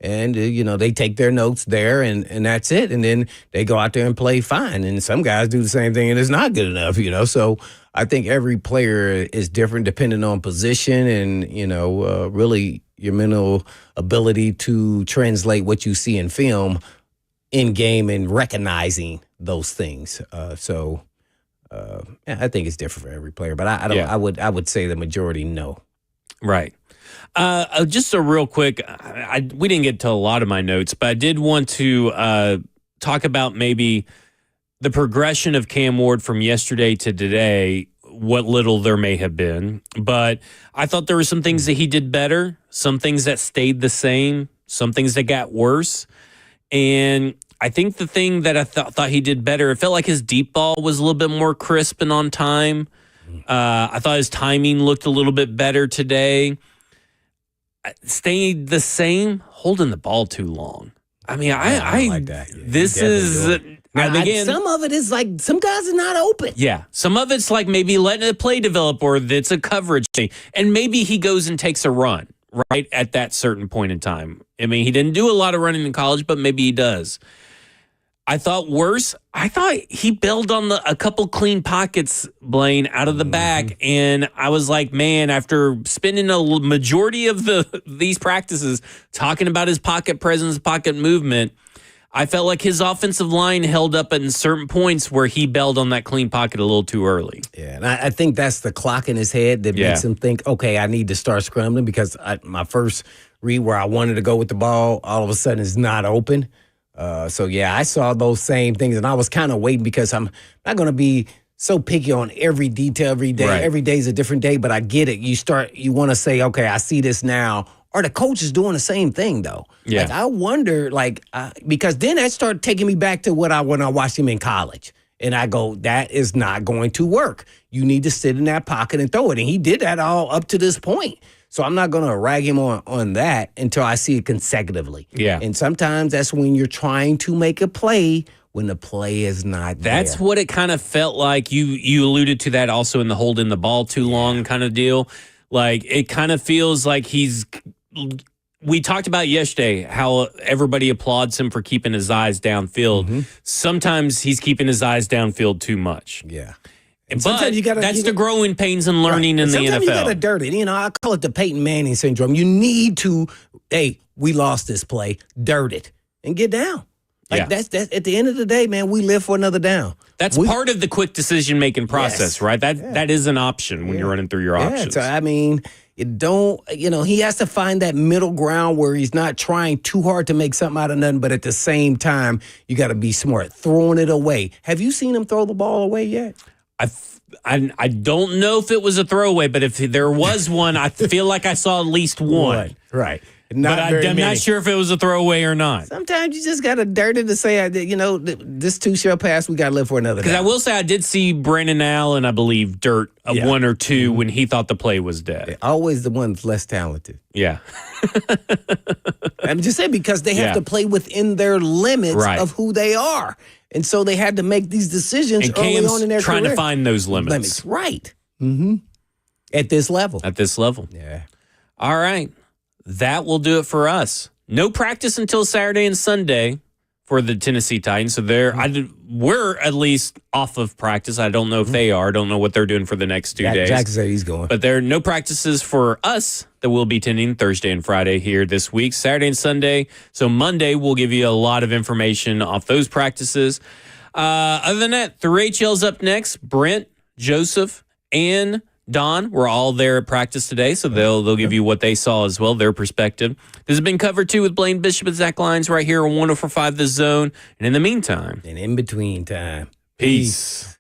And, they take their notes there and that's it. And then they go out there and play fine. And some guys do the same thing and it's not good enough, So I think every player is different depending on position and, really your mental ability to translate what you see in film in game and recognizing those things. I think it's different for every player. But I would say the majority no. Right. Just a real quick, we didn't get to a lot of my notes, but I did want to talk about maybe the progression of Cam Ward from yesterday to today, what little there may have been. But I thought there were some things that he did better, some things that stayed the same, some things that got worse. And I think the thing that I thought he did better, it felt like his deep ball was a little bit more crisp and on time. I thought his timing looked a little bit better today. Stayed the same, holding the ball too long. I mean, I like that. Yeah, this is again. Some of it is like some guys are not open. Yeah, some of it's like maybe letting a play develop, or it's a coverage thing, and maybe he goes and takes a run right at that certain point in time. I mean, he didn't do a lot of running in college, but maybe he does. I thought worse. I thought he bailed on a couple clean pockets, Blaine, out of the back, and I was like, man, after spending a majority of these practices talking about his pocket presence, pocket movement, I felt like his offensive line held up at certain points where he bailed on that clean pocket a little too early. Yeah, and I think that's the clock in his head that makes him think, okay, I need to start scrambling because my first read where I wanted to go with the ball all of a sudden is not open. So, yeah, I saw those same things, and I was kind of waiting because I'm not going to be so picky on every detail every day. Right. Every day is a different day, but I get it. You want to say, okay, I see this now. Are the coaches doing the same thing, though? Yeah. Like, I wonder, because then that started taking me back to when I watched him in college. And I go, that is not going to work. You need to sit in that pocket and throw it. And he did that all up to this point. So I'm not going to rag him on that until I see it consecutively. Yeah. And sometimes that's when you're trying to make a play when the play is not That's there. what it kind of felt like. You alluded to that also in the holding the ball too long kind of deal. Like, it kind of feels like we talked about yesterday how everybody applauds him for keeping his eyes downfield. Mm-hmm. Sometimes he's keeping his eyes downfield too much. Yeah. But sometimes that's the growing pains and learning in the Sometimes NFL. you got to dirt it. I call it the Peyton Manning syndrome. You need to, hey, we lost this play, dirt it, and get down. Like that's at the end of the day, man, we live for another down. That's part of the quick decision-making process, right? That is an option when you're running through your options. So, I mean, he has to find that middle ground where he's not trying too hard to make something out of nothing, but at the same time, you got to be smart, throwing it away. Have you seen him throw the ball away yet? I don't know if it was a throwaway, but if there was one, I feel like I saw at least one. Right. I'm not sure if it was a throwaway or not. Sometimes you just got to dirt it to say, this too shall pass. We got to live for another day. Because I will say I did see Brandon Allen, I believe, dirt one or two when he thought the play was dead. Always the ones less talented. Yeah. I'm just saying because they have to play within their limits of who they are. And so they had to make these decisions and early Cam's on in their trying career. to find those limits. Right. Mm-hmm. At this level. Yeah. All right. That will do it for us. No practice until Saturday and Sunday for the Tennessee Titans. So we're at least off of practice. I don't know if they are. I don't know what they're doing for the next 2 days. Jack said he's going. But there are no practices for us that we'll be attending Thursday and Friday here this week, Saturday and Sunday. So Monday, we'll give you a lot of information off those practices. Other than that, 3HL's up next. Brent, Joseph, and Don were all there at practice today, so they'll give you what they saw as well, their perspective. This has been covered too with Blaine Bishop and Zach Lyons right here on 104.5 The Zone. And in the meantime, and in between time, peace.